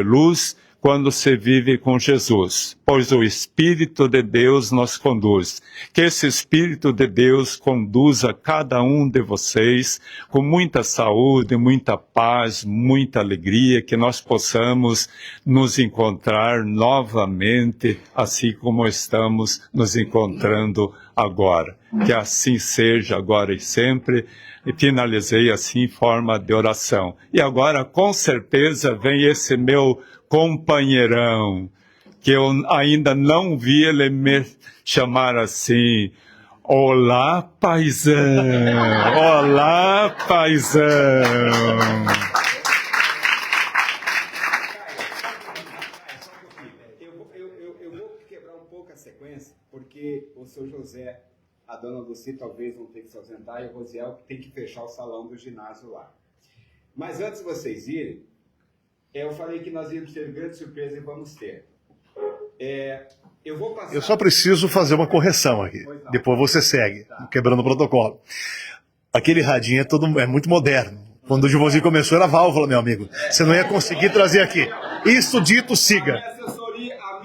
luz quando se vive com Jesus, pois o Espírito de Deus nos conduz. Que esse Espírito de Deus conduza cada um de vocês com muita saúde, muita paz, muita alegria, que nós possamos nos encontrar novamente, assim como estamos nos encontrando agora. Que assim seja agora e sempre. E finalizei assim em forma de oração. E agora, com certeza, vem esse meu companheirão, que eu ainda não vi ele me chamar assim. Olá, paizão! Olá, paizão! Eu vou quebrar um pouco a sequência, porque o seu José, a dona Lucy talvez vão ter que se ausentar e o Rosiel tem que fechar o salão do ginásio lá. Mas antes de vocês irem, eu falei que nós íamos ter grande surpresa e vamos ter. Eu vou passar... Eu só preciso fazer uma correção aqui. Depois você segue, quebrando o protocolo. Aquele radinho é muito moderno. Quando o Gilvãozinho começou era válvula, meu amigo. Você não ia conseguir trazer aqui. Isso dito, siga. A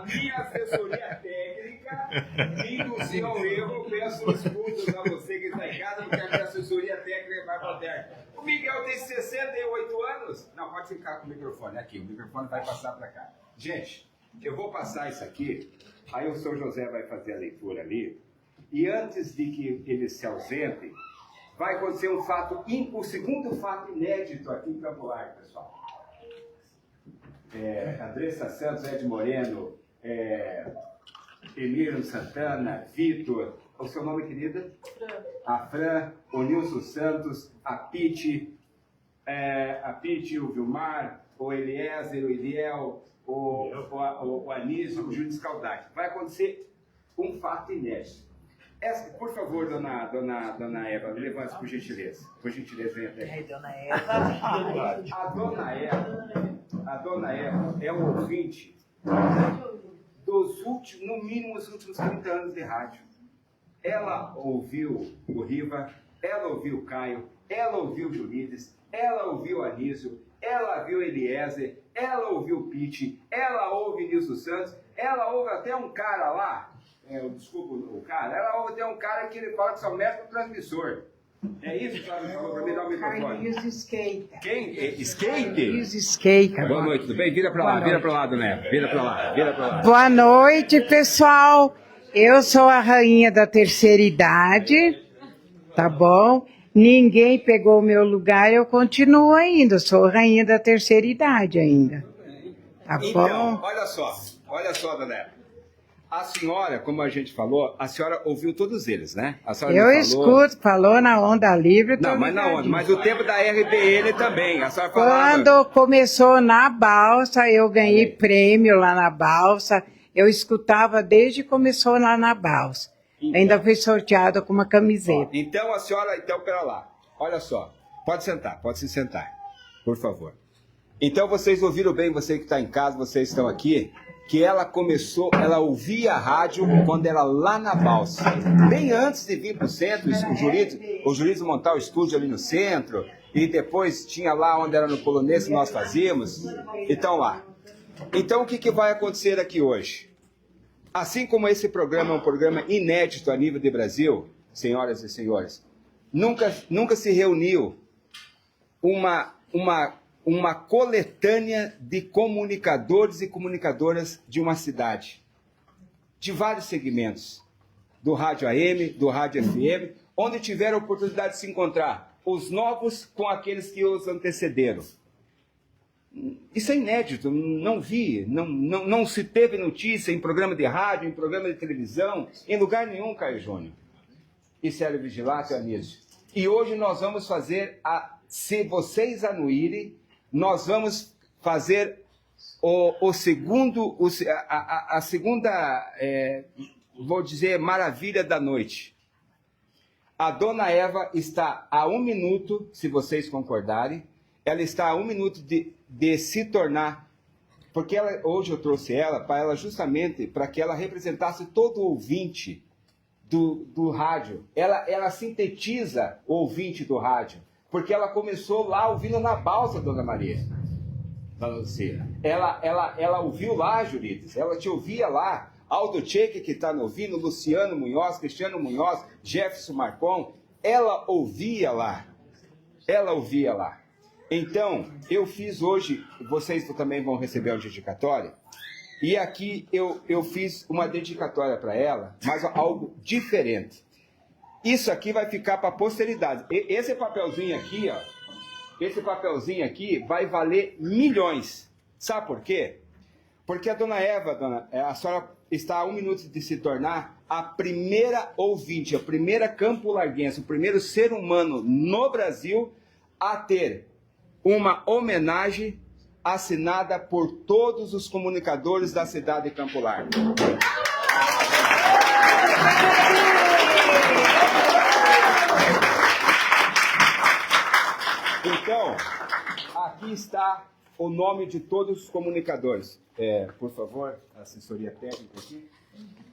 minha assessoria técnica me induziu ao erro. Peço desculpas a você que está em casa, porque a minha assessoria técnica vai moderna. O Miguel tem 68 anos. Não, pode ficar com o microfone aqui. O microfone vai passar para cá. Gente, eu vou passar isso aqui. Aí o seu José vai fazer a leitura ali. E antes de que eles se ausentem, vai acontecer um fato, o segundo fato inédito aqui em Campo Largo, pessoal. Andressa Santos, Ed Moreno, Emílio Santana, Vitor, o seu nome, querida? Fran. A Fran, o Nilson Santos, a Piti, o Vilmar, o Eliezer, o Iliel, o Anísio, o Júlio Scaldati. Vai acontecer um fato inédito. Por favor, dona Eva, me levante, por gentileza. Por gentileza, venha até aqui. Dona Eva. A dona Eva é um ouvinte dos últimos, no mínimo, os últimos 30 anos de rádio. Ela ouviu o Riva, ela ouviu o Caio, ela ouviu o Junides, ela ouviu o Anísio, ela ouviu o Eliezer, ela ouviu o Piti, ela ouve o Nilson Santos, ela ouve até um cara lá, desculpa o cara, ela ouve até um cara que ele fala que só mexe no transmissor. É isso que ela me falou para me dar o microfone. Carlinhos Skate. Quem? Skate? Carlinhos Skate. Boa noite, tudo bem? Vira para lá, dona Eva. Vira para lá. Boa noite, pessoal. Eu sou a rainha da terceira idade, tá bom? Ninguém pegou o meu lugar, eu continuo ainda. Sou a rainha da terceira idade ainda. Tá bom? Então, olha só, dona Eva. A senhora, como a gente falou, a senhora ouviu todos eles, né? A senhora Eu me falou... escuto, falou na Onda Livre. Não, mas na Onda, mas o tempo da RBN também. A senhora falava... Quando começou na Balsa, eu ganhei prêmio lá na Balsa. Eu escutava desde que começou lá na Balsa. Então, ainda fui sorteada com uma camiseta. Então a senhora, pera lá. Olha só, pode se sentar, por favor. Então vocês ouviram bem, você que está em casa, vocês estão aqui, que ela ouvia a rádio quando era lá na Balsa. Bem antes de vir para o centro, o Jurídico montar o estúdio ali no centro, e depois tinha lá onde era no Polonês que nós fazíamos. Então lá. Então o que vai acontecer aqui hoje? Assim como esse programa é um programa inédito a nível de Brasil, senhoras e senhores, nunca se reuniu uma coletânea de comunicadores e comunicadoras de uma cidade, de vários segmentos, do rádio AM, do rádio FM, onde tiveram a oportunidade de se encontrar os novos com aqueles que os antecederam. Isso é inédito, não vi, não se teve notícia em programa de rádio, em programa de televisão, em lugar nenhum, Caio Júnior. E Célio Vigilato e Anísio. E hoje nós vamos fazer, se vocês anuírem, nós vamos fazer a segunda, vou dizer, maravilha da noite. A dona Eva está a 1 minuto, se vocês concordarem, ela está a 1 minuto de se tornar, porque hoje eu trouxe ela para ela justamente para que ela representasse todo o ouvinte do rádio. Ela sintetiza o ouvinte do rádio, porque ela começou lá ouvindo na Balsa, Dona Maria. Dona Lucia. Ela ouviu lá, Jurides, ela te ouvia lá. Aldo Tcheque, que está me ouvindo, Luciano Munhoz, Cristiano Munhoz, Jefferson Marcon, ela ouvia lá. Ela ouvia lá. Então, eu fiz hoje, vocês também vão receber uma dedicatória, e aqui eu fiz uma dedicatória para ela, mas algo diferente. Isso aqui vai ficar para a posteridade. Esse papelzinho aqui, ó, esse papelzinho aqui vai valer milhões. Sabe por quê? Porque a dona Eva, a senhora está a 1 minuto de se tornar a primeira ouvinte, a primeira campo-larguense, o primeiro ser humano no Brasil a ter uma homenagem assinada por todos os comunicadores da cidade de Campo Largo. Então, aqui está o nome de todos os comunicadores. Por favor, assessoria técnica aqui.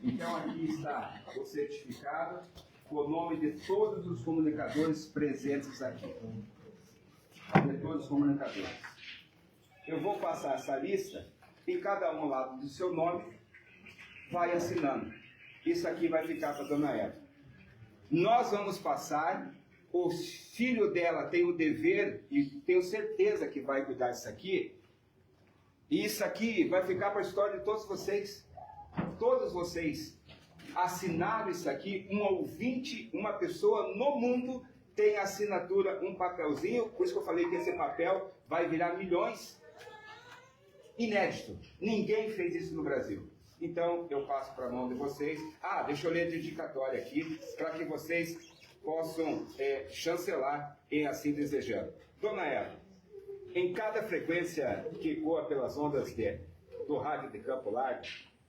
Então, aqui está o certificado com o nome de todos os comunicadores presentes aqui. De todos os comunicadores. Eu vou passar essa lista e cada um lá do seu nome vai assinando. Isso aqui vai ficar para a dona Eva. Nós vamos passar, o filho dela tem o dever, e tenho certeza que vai cuidar disso aqui, e isso aqui vai ficar para a história de todos vocês. Todos vocês assinaram isso aqui, um ouvinte, uma pessoa no mundo tem assinatura, um papelzinho, por isso que eu falei que esse papel vai virar milhões. Inédito. Ninguém fez isso no Brasil. Então, eu passo para a mão de vocês. Deixa eu ler a dedicatória aqui, para que vocês possam chancelar em assim desejando. Dona Eva, em cada frequência que ecoa pelas ondas do rádio de Campo Largo,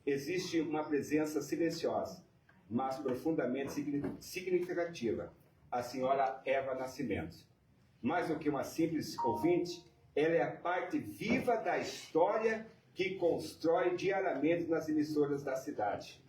existe uma presença silenciosa, mas profundamente significativa, a senhora Eva Nascimento. Mais do que uma simples ouvinte, ela é a parte viva da história que constrói diariamente nas emissoras da cidade.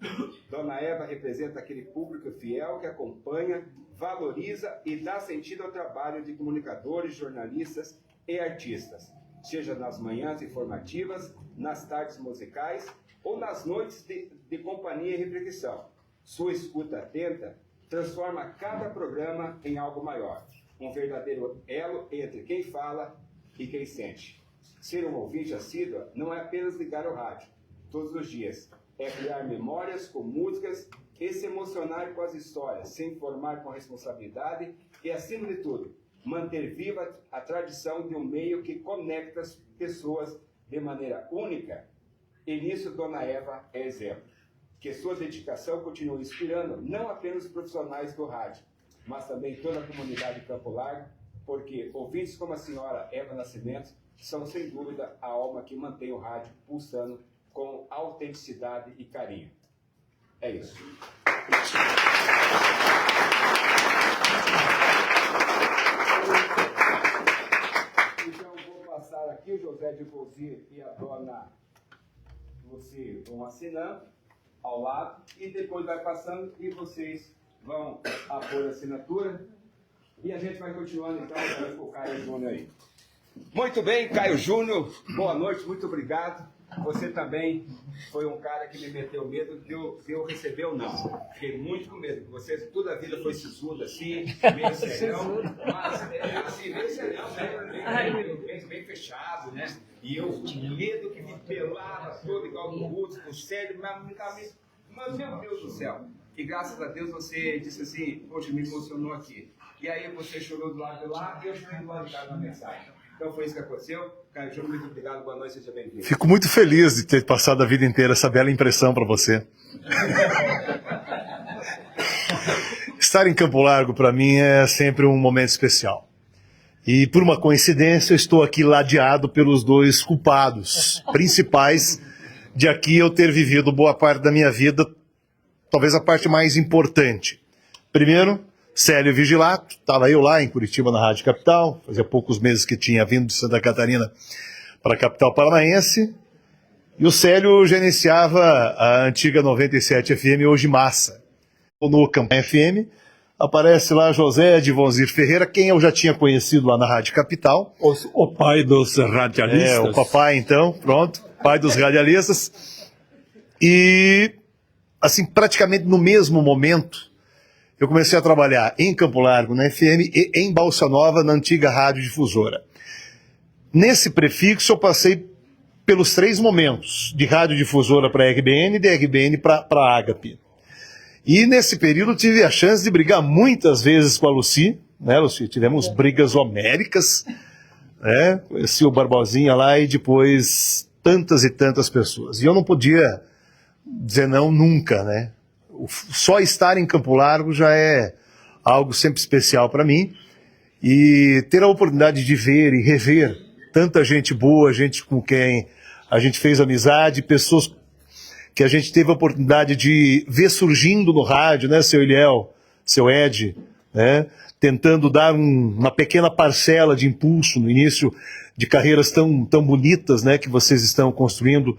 Dona Eva representa aquele público fiel que acompanha, valoriza e dá sentido ao trabalho de comunicadores, jornalistas e artistas, seja nas manhãs informativas, nas tardes musicais ou nas noites de companhia e reflexão. Sua escuta atenta transforma cada programa em algo maior, um verdadeiro elo entre quem fala e quem sente. Ser um ouvinte assíduo não é apenas ligar ao rádio todos os dias, é criar memórias com músicas e se emocionar com as histórias, se informar com responsabilidade e, acima de tudo, manter viva a tradição de um meio que conecta as pessoas de maneira única. E nisso Dona Eva é exemplo. Que sua dedicação continue inspirando não apenas os profissionais do rádio, mas também toda a comunidade de Campo Largo, porque ouvintes como a senhora Eva Nascimento são, sem dúvida, a alma que mantém o rádio pulsando com autenticidade e carinho. É isso. Então, vou passar aqui, o José de Gozir e a dona Lucy vão assinando ao lado, e depois vai passando e vocês vão pôr a assinatura. E a gente vai continuando, então, com o Caio Júnior aí. Muito bem, Caio Júnior, boa noite, muito obrigado. Você também foi um cara que me meteu medo de eu receber ou não. Fiquei muito com medo, porque você toda a vida foi sisudo assim, meio serião, mas assim, meio serião, né? Bem fechado, né? E eu com medo que me pelava todo, igual no Ruth, com o sério, mas meu Deus do céu. E graças a Deus você disse assim, poxa, me emocionou aqui. E aí você chorou do lado de lá e eu chorei do lado de cá na mensagem. Então foi isso que aconteceu. Caio Júnior, muito obrigado, boa noite, seja bem-vindo. Fico muito feliz de ter passado a vida inteira essa bela impressão para você. Estar em Campo Largo, para mim, é sempre um momento especial. E, por uma coincidência, eu estou aqui ladeado pelos dois culpados principais de aqui eu ter vivido boa parte da minha vida, talvez a parte mais importante. Primeiro, Célio Vigilato, estava eu lá em Curitiba, na Rádio Capital, fazia poucos meses que tinha vindo de Santa Catarina para a capital paranaense, e o Célio gerenciava a antiga 97 FM, hoje Massa. No Campanha FM, Aparece lá José Divonzir Ferreira, quem eu já tinha conhecido lá na Rádio Capital. O pai dos radialistas. O papai, então, pronto, pai dos radialistas. E, assim, praticamente no mesmo momento, eu comecei a trabalhar em Campo Largo, na FM, e em Balsa Nova, na antiga Rádio Difusora. Nesse prefixo, eu passei pelos 3 momentos, de Rádio Difusora para a RBN e de RBN para a Ágape. E nesse período tive a chance de brigar muitas vezes com a Lucy, né, Lucy? Tivemos brigas homéricas, né? Conheci o Barbosinha lá e depois tantas e tantas pessoas. E eu não podia dizer não nunca, né? Só estar em Campo Largo já é algo sempre especial para mim. E ter a oportunidade de ver e rever tanta gente boa, gente com quem a gente fez amizade, pessoas que a gente teve a oportunidade de ver surgindo no rádio, né, seu Eliel, seu Ed, né, tentando dar uma pequena parcela de impulso no início de carreiras tão bonitas, né, que vocês estão construindo,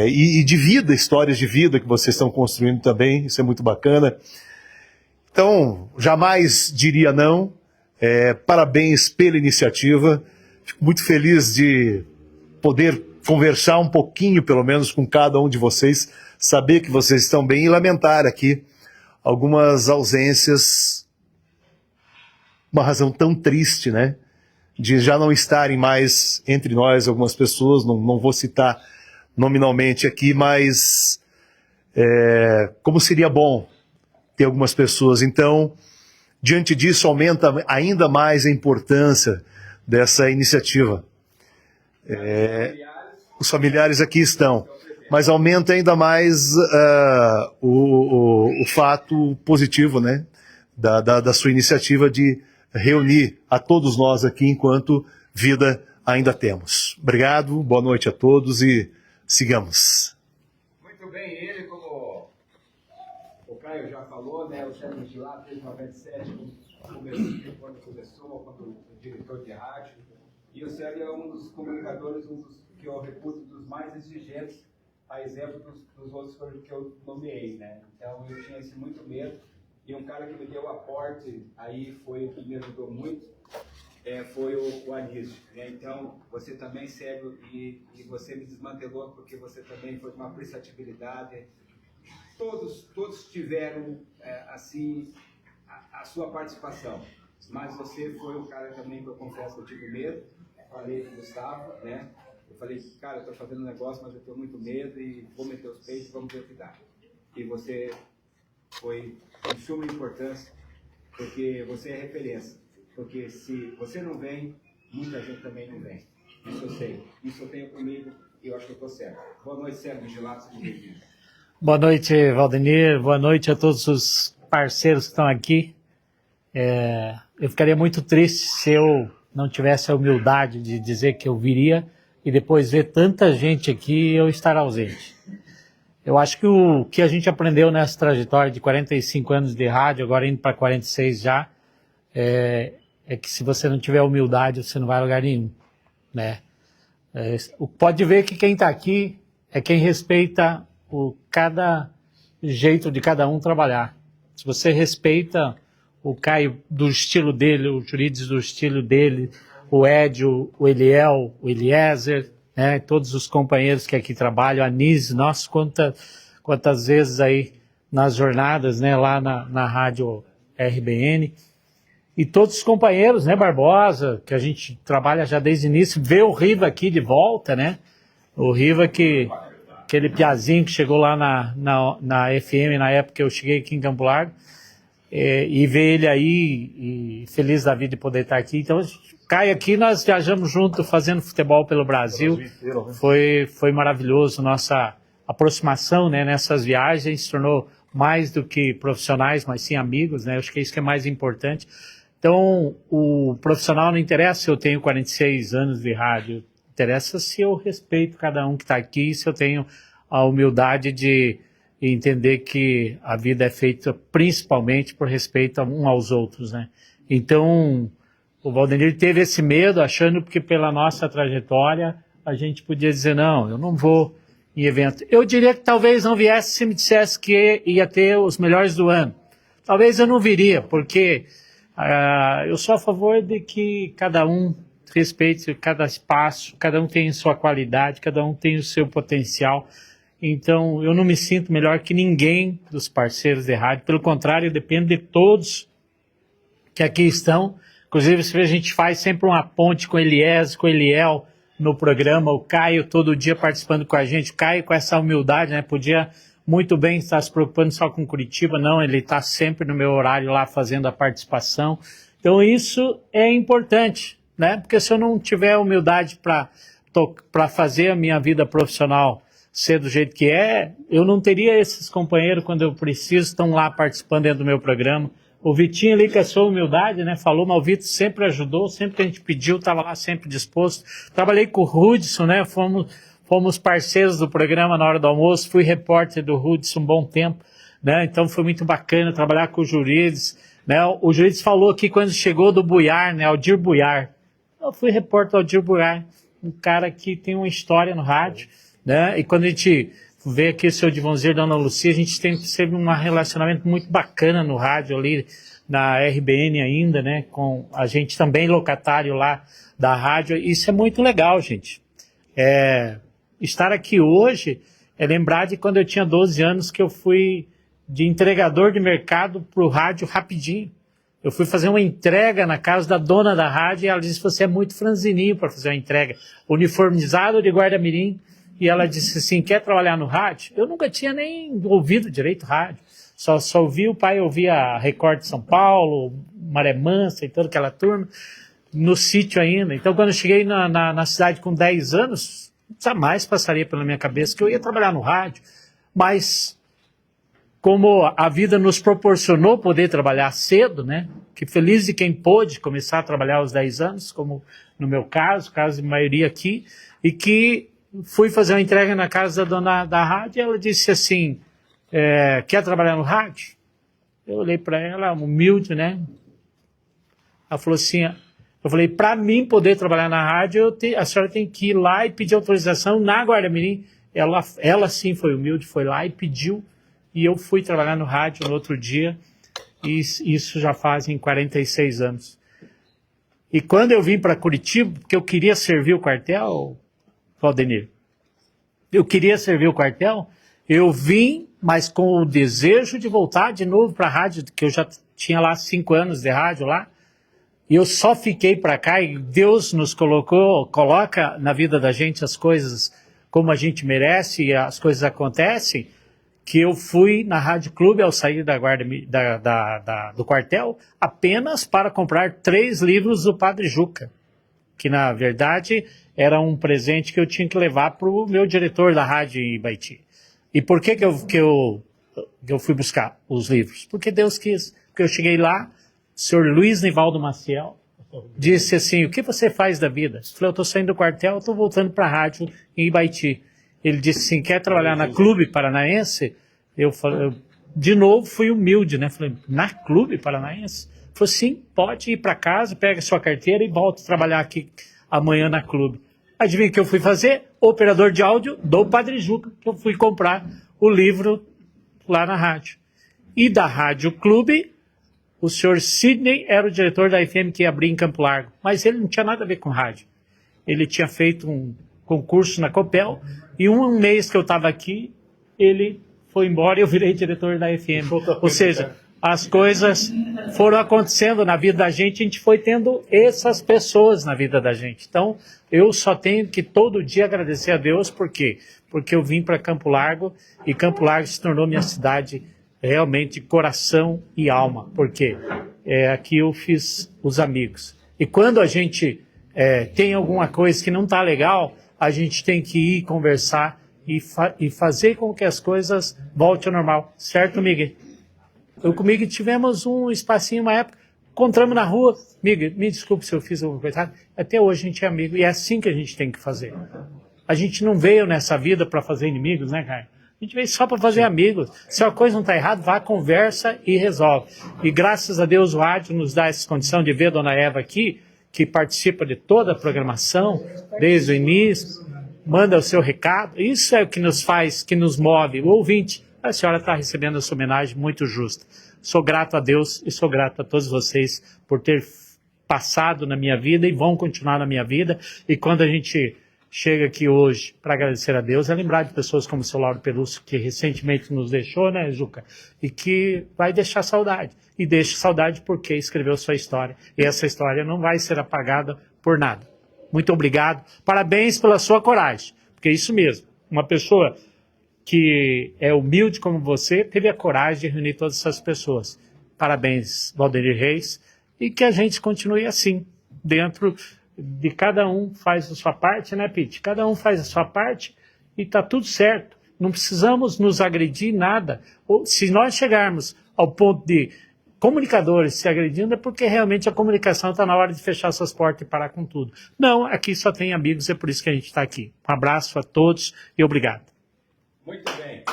e de vida, histórias de vida que vocês estão construindo também, isso é muito bacana. Então, jamais diria não, parabéns pela iniciativa, fico muito feliz de poder conversar um pouquinho, pelo menos, com cada um de vocês, saber que vocês estão bem e lamentar aqui algumas ausências, uma razão tão triste, né, de já não estarem mais entre nós algumas pessoas, não vou citar nominalmente aqui, mas como seria bom ter algumas pessoas. Então, diante disso, aumenta ainda mais a importância dessa iniciativa. Os familiares aqui estão, mas aumenta ainda mais o fato positivo, né, da sua iniciativa de reunir a todos nós aqui enquanto vida ainda temos. Obrigado, boa noite a todos e sigamos. Muito bem, ele, como o Caio já falou, né, o Sérgio de lá, desde 97, quando começou, quando diretor de rádio, e o Sérgio é um dos comunicadores, que eu reputo dos mais exigentes, a exemplo dos outros que eu nomeei, né? Então eu tinha esse muito medo, e um cara que me deu aporte, aí foi o que me ajudou muito, foi o Anísio, né? Então você também, Sérgio, e você me desmantelou, porque você também foi de uma prestatividade, todos tiveram, assim, a sua participação, mas você foi o cara também que eu confesso que eu tive medo, falei com o Gustavo, né? Eu falei, cara, eu estou fazendo um negócio, mas eu tenho muito medo e vou meter os peitos, vamos ver o que dá. E você foi de suma importância, porque você é referência. Porque se você não vem, muita gente também não vem. Isso eu sei. Isso eu tenho comigo e eu acho que eu estou certo. Boa noite, Sérgio Vigilato, seja bem-vindo. Boa noite, Valdenir. Boa noite a todos os parceiros que estão aqui. Eu ficaria muito triste se eu não tivesse a humildade de dizer que eu viria e depois ver tanta gente aqui e eu estar ausente. Eu acho que o que a gente aprendeu nessa trajetória de 45 anos de rádio, agora indo para 46 já, é que se você não tiver humildade, você não vai a lugar nenhum, né? Pode ver que quem está aqui é quem respeita cada jeito de cada um trabalhar. Se você respeita o Caio do estilo dele, o Jurides do estilo dele, o Ed, o Eliel, o Eliezer, né, todos os companheiros que aqui trabalham, a Nise, nossa, quantas vezes aí nas jornadas, né, lá na rádio RBN, e todos os companheiros, né, Barbosa, que a gente trabalha já desde o início, vê o Riva aqui de volta, né, o Riva aquele piazinho que chegou lá na FM, na época que eu cheguei aqui em Campo Largo, e ver ele aí, e feliz da vida de poder estar aqui. Então, Caio aqui, nós viajamos junto fazendo futebol pelo Brasil, foi maravilhoso nossa aproximação, né, nessas viagens, se tornou mais do que profissionais, mas sim amigos, né, acho que é isso que é mais importante. Então, o profissional não interessa se eu tenho 46 anos de rádio, interessa se eu respeito cada um que está aqui, se eu tenho a humildade de entender que a vida é feita principalmente por respeito um aos outros, né? Então, o Valdenir teve esse medo, achando que pela nossa trajetória a gente podia dizer, não, eu não vou em evento. Eu diria que talvez não viesse se me dissesse que ia ter os melhores do ano. talvez eu não viria, porque eu sou a favor de que cada um respeite cada espaço, cada um tem sua qualidade, cada um tem o seu potencial. Então, eu não me sinto melhor que ninguém dos parceiros de rádio. Pelo contrário, eu dependo de todos que aqui estão. Inclusive, a gente faz sempre uma ponte com Elias, com Eliel no programa. O Caio todo dia participando com a gente. O Caio com essa humildade, né? Podia muito bem estar se preocupando só com Curitiba. Não, ele está sempre no meu horário lá fazendo a participação. Então, isso é importante, né? Porque se eu não tiver humildade para fazer a minha vida profissional ser do jeito que é, eu não teria esses companheiros quando eu preciso, estão lá participando dentro do meu programa. O Vitinho ali, com a sua humildade, né, falou, mas o Vitor sempre ajudou, sempre que a gente pediu, estava lá sempre disposto. Trabalhei com o Hudson, né, fomos parceiros do programa na hora do almoço, fui repórter do Hudson um bom tempo, né, então foi muito bacana trabalhar com o Jurides, né, o Jurides falou aqui quando chegou do Buiar, né, Aldir Buiar. Eu fui repórter do Aldir Buiar, um cara que tem uma história no rádio, né? E quando a gente vê aqui o seu Divonzir da Ana Lucia, a gente tem sempre um relacionamento muito bacana no rádio ali, na RBN ainda, né? Com a gente também locatário lá da rádio. Isso é muito legal, gente. Estar aqui hoje é lembrar de quando eu tinha 12 anos que eu fui de entregador de mercado para o rádio rapidinho. Eu fui fazer uma entrega na casa da dona da rádio e ela disse, você é muito franzininho para fazer uma entrega. Uniformizado de guarda-mirim. E ela disse assim, quer trabalhar no rádio? Eu nunca tinha nem ouvido direito rádio. Só ouvi o pai, ouvia a Record de São Paulo, Maré Mansa e toda aquela turma, no sítio ainda. Então, quando eu cheguei na cidade com 10 anos, jamais passaria pela minha cabeça que eu ia trabalhar no rádio. Mas, como a vida nos proporcionou poder trabalhar cedo, né? Que feliz de quem pôde começar a trabalhar aos 10 anos, como no meu caso de maioria aqui, e que fui fazer uma entrega na casa da dona da rádio e ela disse assim, quer trabalhar no rádio? Eu olhei para ela, humilde, né? Ela falou assim, eu falei, para mim poder trabalhar na rádio, a senhora tem que ir lá e pedir autorização na Guarda-Mirim. Ela sim foi humilde, foi lá e pediu, e eu fui trabalhar no rádio no outro dia, e isso já fazem 46 anos. E quando eu vim para Curitiba, porque eu queria servir o quartel, Valdenir, eu queria servir o quartel, eu vim, mas com o desejo de voltar de novo para a rádio, que eu já tinha lá 5 anos de rádio lá, e eu só fiquei para cá, e Deus nos coloca na vida da gente as coisas como a gente merece, e as coisas acontecem, que eu fui na Rádio Clube ao sair da guarda, do quartel, apenas para comprar 3 livros do Padre Juca, que na verdade era um presente que eu tinha que levar para o meu diretor da rádio em Ibaiti. E por que eu fui buscar os livros? Porque Deus quis. Porque eu cheguei lá, o senhor Luiz Nivaldo Maciel disse assim, o que você faz da vida? Eu falei, eu estou saindo do quartel, estou voltando para a rádio em Ibaiti. Ele disse assim, quer trabalhar na Clube Paranaense? Eu falei, de novo fui humilde, né? Falei, na Clube Paranaense? Ele falou, sim, pode ir para casa, pega sua carteira e volta a trabalhar aqui amanhã na Clube. Adivinha o que eu fui fazer? Operador de áudio do Padre Juca, que eu fui comprar o livro lá na rádio. E da Rádio Clube, o senhor Sidney era o diretor da FM que ia abrir em Campo Largo, mas ele não tinha nada a ver com rádio. Ele tinha feito um concurso na Copel, e um mês que eu estava aqui, ele foi embora e eu virei diretor da FM. Ou seja, as coisas foram acontecendo na vida da gente, a gente foi tendo essas pessoas na vida da gente. Então, eu só tenho que todo dia agradecer a Deus, por quê? Porque eu vim para Campo Largo, e Campo Largo se tornou minha cidade realmente coração e alma, porque aqui eu fiz os amigos. E quando a gente tem alguma coisa que não está legal, a gente tem que ir conversar e fazer com que as coisas voltem ao normal. Certo, Miguel? Eu com o Miguel tivemos um espacinho, uma época, encontramos na rua. Miguel, me desculpe se eu fiz alguma coisa errada. Até hoje a gente é amigo, e é assim que a gente tem que fazer. A gente não veio nessa vida para fazer inimigos, né, Caio? A gente veio só para fazer amigos. Se a coisa não está errada, vá, conversa e resolve. E graças a Deus o rádio nos dá essa condição de ver a dona Eva aqui, que participa de toda a programação, desde o início, manda o seu recado. Isso é o que nos faz, que nos move. O ouvinte, a senhora está recebendo essa homenagem muito justa. sou grato a Deus e sou grato a todos vocês por ter passado na minha vida e vão continuar na minha vida. E quando a gente chega aqui hoje para agradecer a Deus, é lembrar de pessoas como o seu Lauro Peluso, que recentemente nos deixou, né, Juca? E que vai deixar saudade. E deixa saudade porque escreveu sua história. E essa história não vai ser apagada por nada. Muito obrigado. Parabéns pela sua coragem. Porque é isso mesmo. Uma pessoa que é humilde como você teve a coragem de reunir todas essas pessoas. Parabéns, Valdenir Reis. E que a gente continue assim, dentro de cada um faz a sua parte, né, Pete? Cada um faz a sua parte e está tudo certo. Não precisamos nos agredir nada. Se nós chegarmos ao ponto de comunicadores se agredindo, é porque realmente a comunicação está na hora de fechar suas portas e parar com tudo. Não, aqui só tem amigos, é por isso que a gente está aqui. Um abraço a todos e obrigado. Muito bem.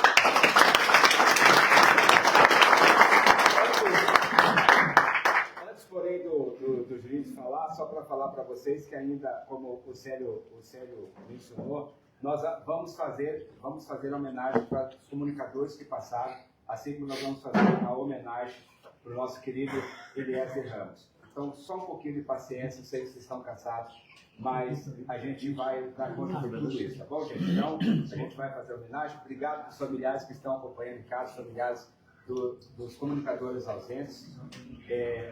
Antes, porém, do juiz falar, só para falar para vocês que ainda, como o Célio mencionou, nós vamos fazer homenagem para os comunicadores que passaram, assim como nós vamos fazer uma homenagem para o nosso querido Eliezer Ramos. Então, só um pouquinho de paciência, sei que vocês estão cansados, mas a gente vai dar conta de tudo isso, tá bom, gente? Então, a gente vai fazer homenagem. Obrigado aos familiares que estão acompanhando em casa, familiares dos comunicadores ausentes.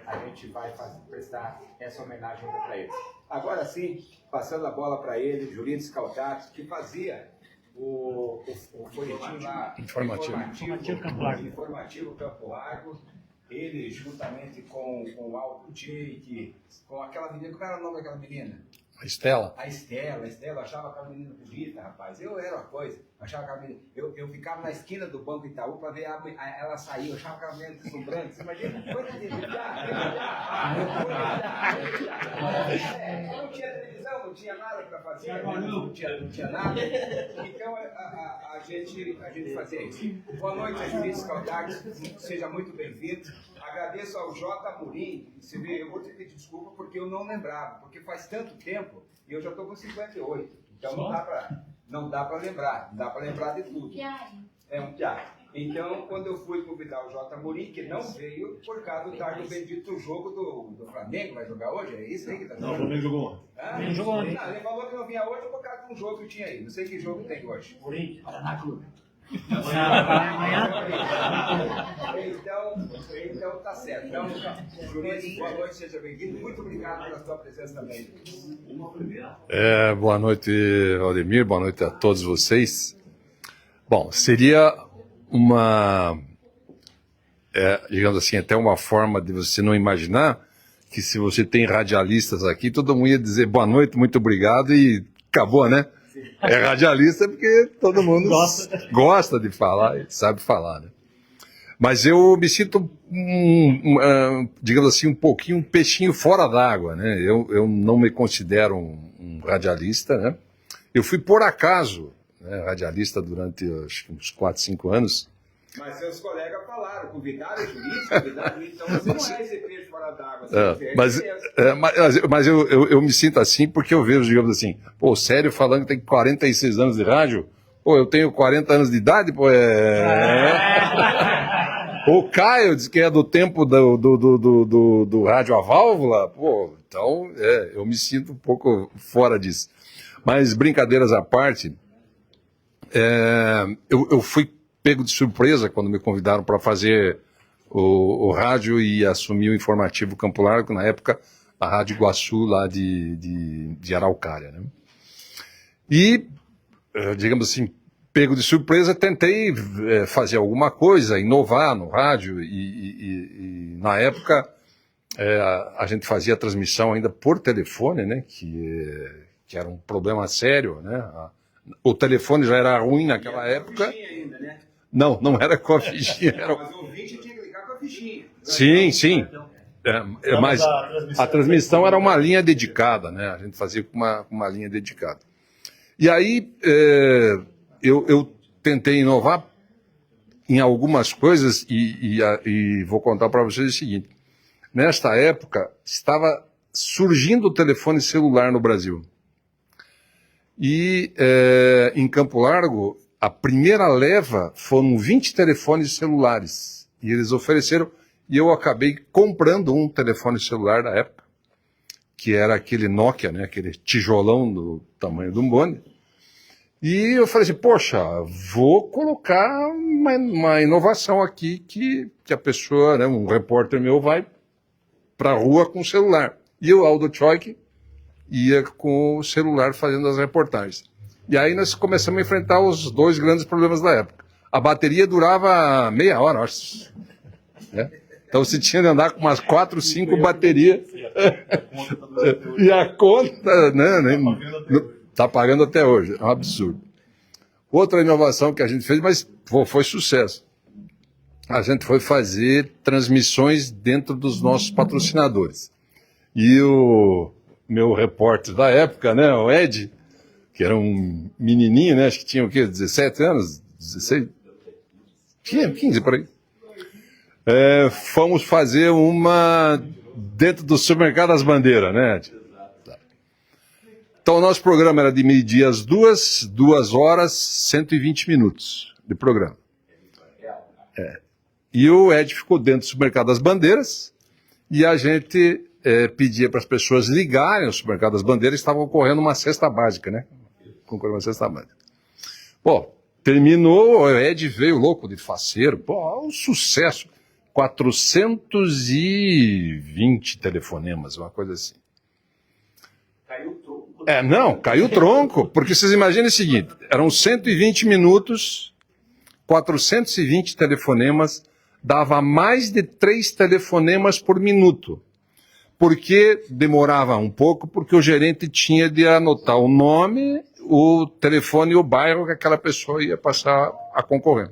A gente vai prestar essa homenagem para eles. Agora sim, passando a bola para ele, Julinho Scaldato, que fazia o folhetim lá, informativo Campo Largo. Ele, juntamente com o Alto Jake, com aquela menina, qual era o nome daquela menina? A Estela. A Estela, eu achava aquela menina bonita, rapaz. Eu era uma coisa, achava aquela menina. Eu ficava na esquina do Banco Itaú para ver ela sair, eu achava aquela menina deslumbrante. Você imagina? Coisa de brilhar. Não tinha televisão, não tinha nada para fazer, não tinha nada. Então a gente fazia isso. Boa noite, Julinho Scaldato, seja muito bem-vindo. Agradeço ao J. Amorim. Você vê, eu vou te pedir desculpa porque eu não lembrava, porque faz tanto tempo e eu já estou com 58. Então não dá para lembrar, não dá para lembrar de tudo. É um piá. Então, quando eu fui convidar o J. Amorim, que não veio por causa do tarde bendito jogo do Flamengo, vai jogar hoje? É isso aí que tá dizendo? Não, o Flamengo jogou ontem. Ele jogou ontem. Não, ele falou que não vinha hoje por causa de um jogo que tinha aí. Não sei que jogo tem hoje. Corinthians, Paraná Clube. Então tá certo. Então, Julinho, boa noite, seja bem-vindo. Muito obrigado pela sua presença também. Boa noite, Valdemir, boa noite a todos vocês. Bom, seria digamos assim, até uma forma de você não imaginar que se você tem radialistas aqui, todo mundo ia dizer boa noite, muito obrigado e acabou, né? É radialista porque todo mundo gosta de falar, sabe falar, né? Mas eu me sinto, digamos assim, um pouquinho um peixinho fora d'água, né? Eu não me considero um radialista, né? Eu fui por acaso, né, radialista durante acho que uns 4, 5 anos. Mas seus colegas falaram, convidaram o juiz, então você não é esse peixe fora d'água. Mas eu me sinto assim porque eu vejo, digamos assim, pô, sério, falando que tem 46 anos de rádio, pô, eu tenho 40 anos de idade, pô, O Caio diz que é do tempo do rádio a válvula, pô, então eu me sinto um pouco fora disso. Mas brincadeiras à parte, eu fui pego de surpresa quando me convidaram para fazer o rádio e assumir o informativo Campo Largo, na época a Rádio Iguaçu lá de Araucária, né? E, digamos assim, pego de surpresa, tentei fazer alguma coisa, inovar no rádio e na época a gente fazia a transmissão ainda por telefone, né? Que era um problema sério, né? O telefone já era ruim naquela época. Ainda, né? Não era com a fichinha. Mas o ouvinte tinha que ligar com a fichinha. Sim. Mas a transmissão era uma linha dedicada, né? A gente fazia com uma linha dedicada. E aí eu tentei inovar em algumas coisas e vou contar para vocês o seguinte. Nesta época, estava surgindo o telefone celular no Brasil. E em Campo Largo, a primeira leva foram 20 telefones celulares. E eles ofereceram, e eu acabei comprando um telefone celular da época, que era aquele Nokia, né, aquele tijolão do tamanho de um bonde. E eu falei assim, poxa, vou colocar uma inovação aqui que a pessoa, né, um repórter meu vai para a rua com o celular. E o Aldo Tchoik ia com o celular fazendo as reportagens. E aí nós começamos a enfrentar os dois grandes problemas da época. A bateria durava meia hora, acho. Né? Então você tinha de andar com umas 4, 5 baterias. E a conta, né, está pagando até hoje. É um absurdo. Outra inovação que a gente fez, mas foi sucesso. A gente foi fazer transmissões dentro dos nossos patrocinadores. E o meu repórter da época, né, o Ed, que era um menininho, né, acho que tinha o quê, 17 anos? 16? Tinha 15 por aí. Fomos fazer uma dentro do supermercado das bandeiras, né? Então o nosso programa era de meio-dia às 2 horas, 120 minutos de programa. E o Ed ficou dentro do supermercado das bandeiras e a gente pedia para as pessoas ligarem ao supermercado das bandeiras, estava ocorrendo uma cesta básica, né? Concorrendo uma cesta básica. Bom, terminou, o Ed veio louco de faceiro, pô, um sucesso. 420 telefonemas, uma coisa assim. Caiu o tronco. Não, caiu o tronco, porque vocês imaginem o seguinte, eram 120 minutos, 420 telefonemas, dava mais de 3 telefonemas por minuto. Porque demorava um pouco, porque o gerente tinha de anotar o nome, o telefone e o bairro que aquela pessoa ia passar a concorrer.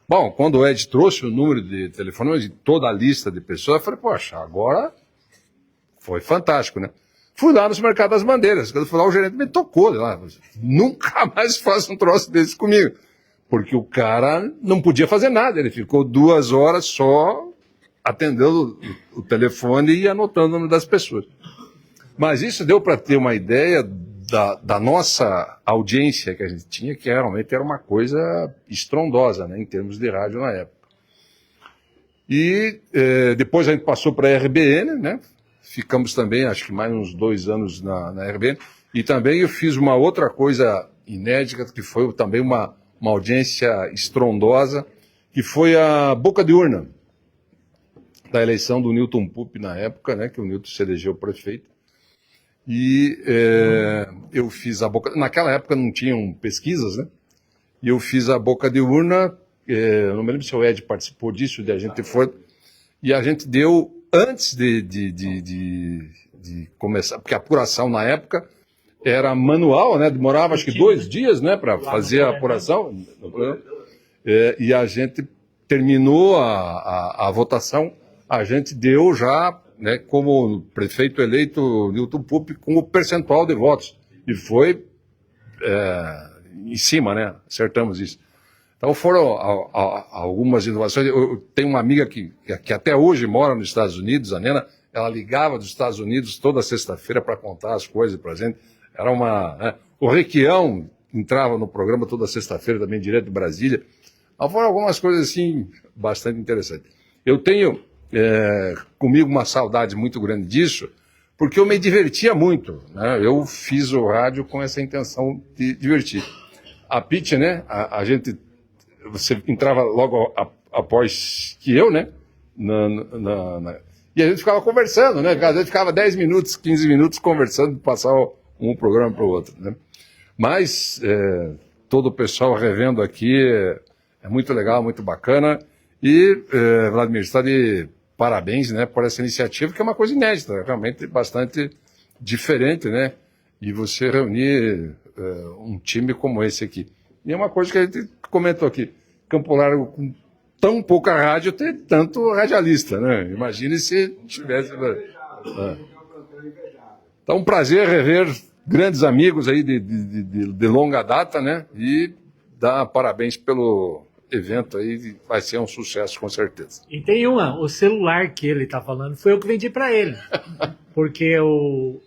Bom, quando o Ed trouxe o número de telefonemas de toda a lista de pessoas, eu falei, poxa, agora foi fantástico, né? Fui lá no supermercado das bandeiras. Quando eu fui lá, o gerente me tocou lá. Nunca mais faça um troço desse comigo. Porque o cara não podia fazer nada. Ele ficou 2 horas só atendendo o telefone e anotando o nome das pessoas. Mas isso deu para ter uma ideia da nossa audiência que a gente tinha, que realmente era uma coisa estrondosa, né, em termos de rádio na época. E depois a gente passou para a RBN, né? Ficamos também, acho que mais uns 2 anos na RBN. E também eu fiz uma outra coisa inédita, que foi também uma audiência estrondosa, que foi a boca de urna da eleição do Newton Pupp na época, né, que o Newton se elegeu prefeito. E eu fiz a boca... Naquela época não tinham pesquisas, né? E eu fiz a boca de urna, não me lembro se o Ed participou disso, a gente foi... E a gente deu, antes de começar, porque a apuração na época era manual, né? Demorava acho que 2 dias, né, para fazer a apuração. E a gente terminou a votação, a gente deu já, né, como prefeito eleito Newton Pupp, com o percentual de votos. E foi em cima, né? Acertamos isso. Então foram algumas inovações. Eu tenho uma amiga que até hoje mora nos Estados Unidos, a Nena, ela ligava dos Estados Unidos toda sexta-feira para contar as coisas para a gente. Era uma... Né? O Requião entrava no programa toda sexta-feira também, direto de Brasília. Então foram algumas coisas assim bastante interessantes. Eu tenho comigo uma saudade muito grande disso, porque eu me divertia muito, né? Eu fiz o rádio com essa intenção de divertir. A Pitty, né? Você entrava logo após que eu, né? E a gente ficava conversando, né? Às vezes ficava 10 minutos, 15 minutos conversando, passar um programa para o outro, né? Mas todo o pessoal revendo aqui é muito legal, muito bacana. E, Vladimir, está de parabéns, né, por essa iniciativa, que é uma coisa inédita, realmente bastante diferente, né? E você reunir um time como esse aqui. E é uma coisa que a gente comentou aqui. Campo Largo, com tão pouca rádio, tem tanto radialista, né? Imagine se tivesse... Então, um prazer rever grandes amigos aí de longa data, né? E dar parabéns pelo evento aí, vai ser um sucesso com certeza. E tem o celular que ele está falando, foi eu que vendi para ele. Porque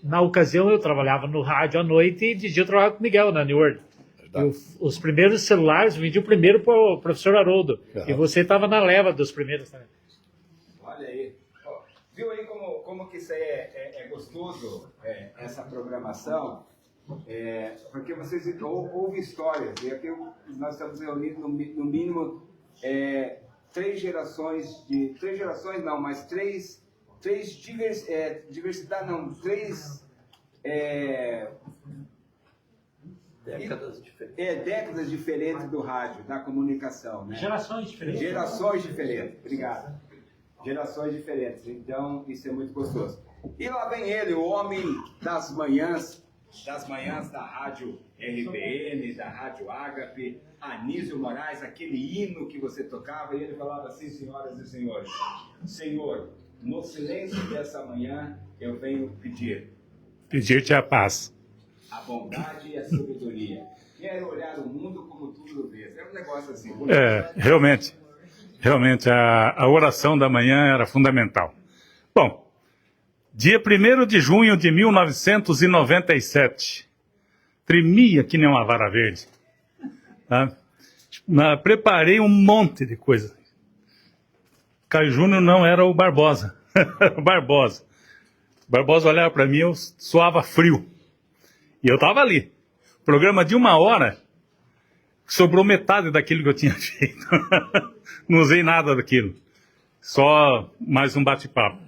na ocasião eu trabalhava no rádio à noite e de dia eu trabalhava com o Miguel na New World. Os primeiros celulares, vendi o primeiro para o professor Haroldo. E você estava na leva dos primeiros também. Viu aí como que isso aí é gostoso, essa programação? Porque vocês ouvem histórias, e aqui nós estamos reunidos no mínimo três gerações décadas diferentes do rádio, da comunicação, né? Gerações diferentes. Gerações diferentes, obrigado. Gerações diferentes, então isso é muito gostoso. E lá vem ele, o homem das manhãs da Rádio RBN, da Rádio Ágape, Anísio Moraes, aquele hino que você tocava, e ele falava assim: senhoras e senhores, Senhor, no silêncio dessa manhã eu venho Pedir-te a paz. a bondade e a sabedoria. Quero olhar o mundo como tu o vês. É um negócio assim. Realmente a oração da manhã era fundamental. Bom, dia 1º de junho de 1997, tremia que nem uma vara verde. Tá? Preparei um monte de coisa. Caio Júnior não era o Barbosa, o Barbosa. O Barbosa olhava para mim, eu suava frio. E eu estava ali. Programa de 1 hora, sobrou metade daquilo que eu tinha feito. Não usei nada daquilo. Só mais um bate-papo.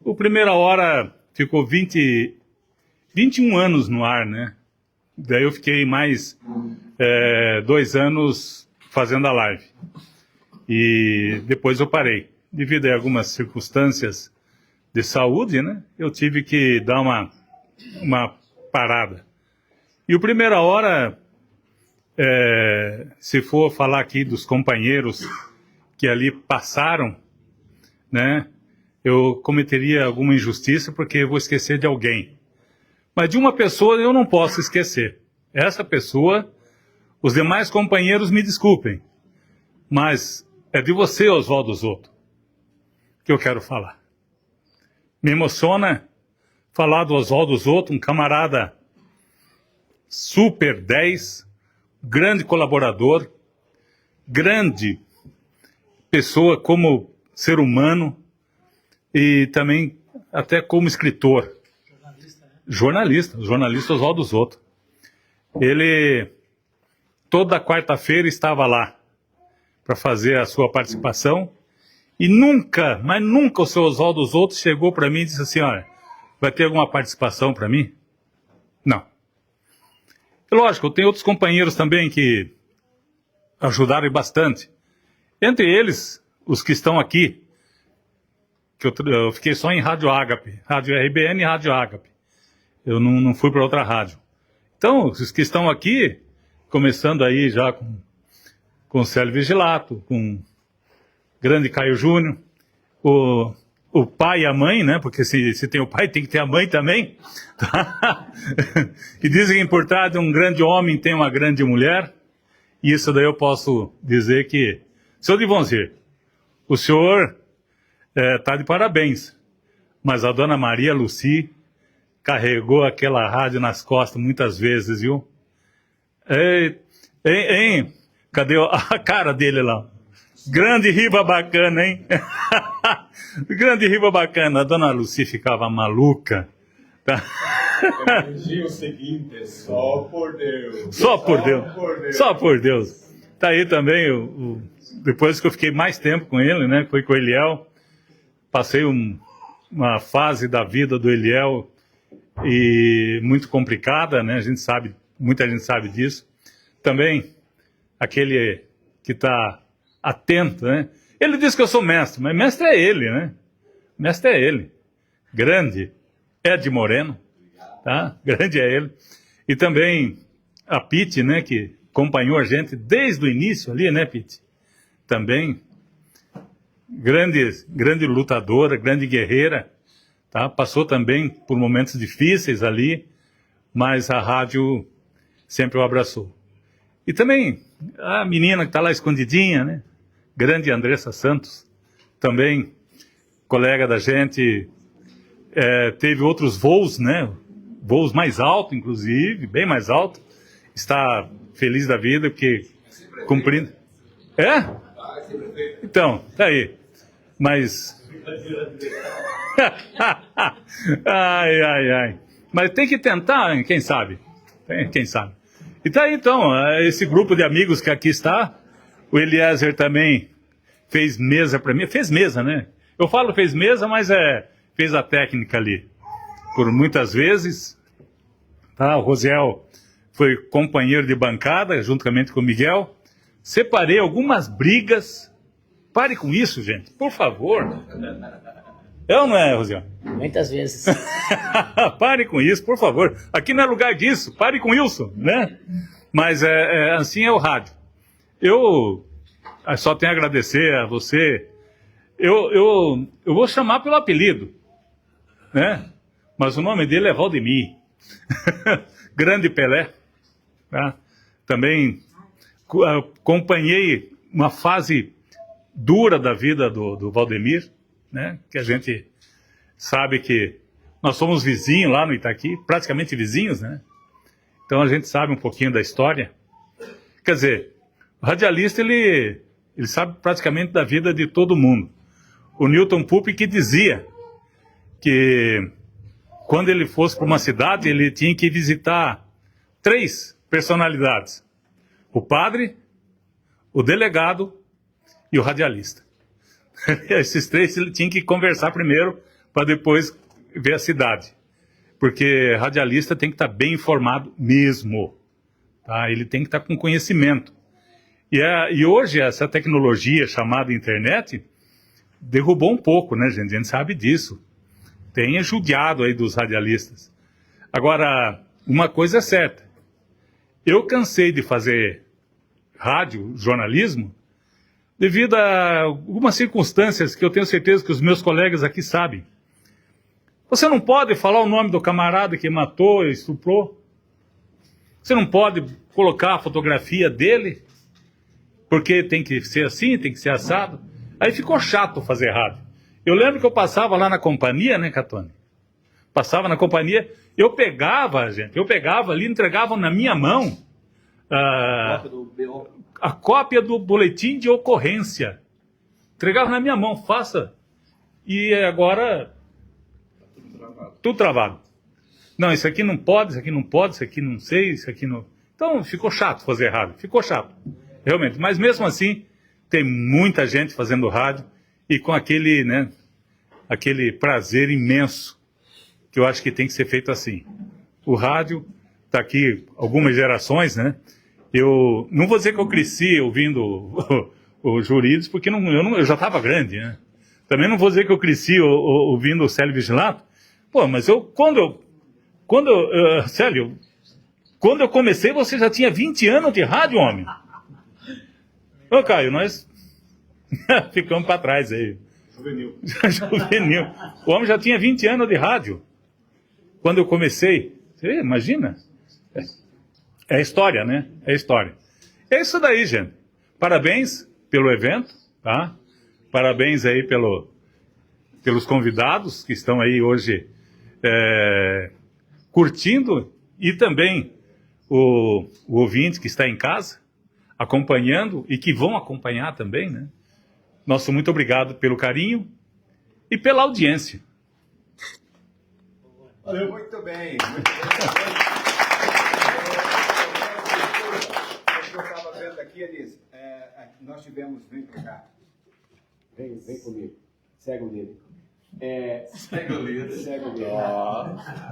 O primeira hora ficou 21 anos no ar, né? Daí eu fiquei mais 2 anos fazendo a live. E depois eu parei. Devido a algumas circunstâncias de saúde, né? Eu tive que dar uma parada. E o primeira hora, se for falar aqui dos companheiros que ali passaram, né? Eu cometeria alguma injustiça porque eu vou esquecer de alguém. Mas de uma pessoa eu não posso esquecer. Essa pessoa, os demais companheiros me desculpem, mas é de você, Oswaldo Zotto, que eu quero falar. Me emociona falar do Oswaldo Zotto, um camarada super 10, grande colaborador, grande pessoa como ser humano e também até como escritor. Jornalista Oswaldo Zotto. Ele, toda quarta-feira, estava lá para fazer a sua participação e nunca, mas nunca o seu Oswaldo Zotto chegou para mim e disse assim: olha, vai ter alguma participação para mim? Não. E lógico, eu tenho outros companheiros também que ajudaram bastante. Entre eles, os que estão aqui, que eu fiquei só em Rádio Ágape, Rádio RBN e Rádio Ágape. Eu não fui para outra rádio. Então, os que estão aqui, começando aí já com o Célio Vigilato, com o grande Caio Júnior, o pai e a mãe, né? Porque se tem o pai, tem que ter a mãe também. Tá? E dizem que por trás de um grande homem tem uma grande mulher. E isso daí eu posso dizer que, seu Divonzir, o senhor está de parabéns. Mas a dona Maria Luci carregou aquela rádio nas costas muitas vezes, viu? Hein? Cadê a cara dele lá? Grande riba bacana, hein? Grande riba bacana. A dona Luci ficava maluca. Tá? O seguinte, só por Deus. Só por Deus. Tá aí também, depois que eu fiquei mais tempo com ele, né? Foi com o Eliel. Passei uma fase da vida do Eliel e muito complicada, né? Muita gente sabe disso. Também aquele que está atento, né? Ele diz que eu sou mestre, mas mestre é ele, né? Mestre é ele. Grande Ed Moreno, tá? Grande é ele. E também a Pete, né? Que acompanhou a gente desde o início ali, né, Pete? Também grande lutadora, grande guerreira, tá? Passou também por momentos difíceis ali, mas a rádio sempre o abraçou. E também a menina que está lá escondidinha, né? Grande Andressa Santos, também colega da gente, teve outros voos, né? Voos mais altos, inclusive, bem mais alto. Está feliz da vida, porque cumprindo... É? Então, tá aí. Mas Ai, ai, ai. Mas tem que tentar, hein? Quem sabe? Quem sabe? E tá aí, então, esse grupo de amigos que aqui está. O Eliezer também fez mesa para mim. Fez mesa, né? Eu falo fez mesa, mas fez a técnica ali. Por muitas vezes. Tá? O Rosiel foi companheiro de bancada, juntamente com o Miguel. Separei algumas brigas. Pare com isso, gente, por favor. É ou não é, Rosiel? Muitas vezes. Pare com isso, por favor. Aqui não é lugar disso. Pare com isso, né? Mas assim é o rádio. Eu só tenho a agradecer a você. Eu vou chamar pelo apelido, né? Mas o nome dele é Valdemir. Grande Pelé. Tá? Também acompanhei uma fase dura da vida do Valdemir, né? Que a gente sabe que nós somos vizinhos lá no Itaqui, praticamente vizinhos, né? Então a gente sabe um pouquinho da história. Quer dizer, o radialista, ele sabe praticamente da vida de todo mundo. O Newton Pupi que dizia que quando ele fosse para uma cidade, ele tinha que visitar 3 personalidades. O padre, o delegado e o radialista. Esses 3 ele tinha que conversar primeiro para depois ver a cidade. Porque radialista tem que estar bem informado mesmo. Tá? Ele tem que estar com conhecimento. E hoje essa tecnologia chamada internet derrubou um pouco, né, gente? A gente sabe disso. Tem judiado aí dos radialistas. Agora, uma coisa é certa. Eu cansei de fazer rádio, jornalismo, devido a algumas circunstâncias que eu tenho certeza que os meus colegas aqui sabem. Você não pode falar o nome do camarada que matou, estuprou. Você não pode colocar a fotografia dele, porque tem que ser assim, tem que ser assado. Aí ficou chato fazer rádio. Eu lembro que eu passava lá na companhia, né, Catone? Passava na companhia, eu pegava ali, entregavam na minha mão a cópia do boletim de ocorrência. Entregava na minha mão, faça. E agora, tudo travado. Não, isso aqui não pode, isso aqui não pode, isso aqui não sei, isso aqui não... Então ficou chato fazer rádio, ficou chato, realmente. Mas mesmo assim, tem muita gente fazendo rádio e com aquele, né, aquele prazer imenso que eu acho que tem que ser feito assim. O rádio está aqui algumas gerações, né? Eu não vou dizer que eu cresci ouvindo o Juridos, porque eu já estava grande, né? Também não vou dizer que eu cresci ouvindo o Célio Vigilato. Pô, mas Célio, quando eu comecei, você já tinha 20 anos de rádio, homem. Ô, Caio, nós ficamos para trás aí. Juvenil. Juvenil. O homem já tinha 20 anos de rádio quando eu comecei. Você imagina? É história, né? É história. É isso daí, gente. Parabéns pelo evento, tá? Parabéns aí pelos convidados que estão aí hoje curtindo e também o ouvinte que está em casa, acompanhando e que vão acompanhar também, né? Nosso muito obrigado pelo carinho e pela audiência. Valeu. Muito bem. Muito bem. Eu estava vendo aqui, Elise, nós tivemos... Vem para cá. Vem comigo. Segue o líder. Segue o líder. Segue o líder.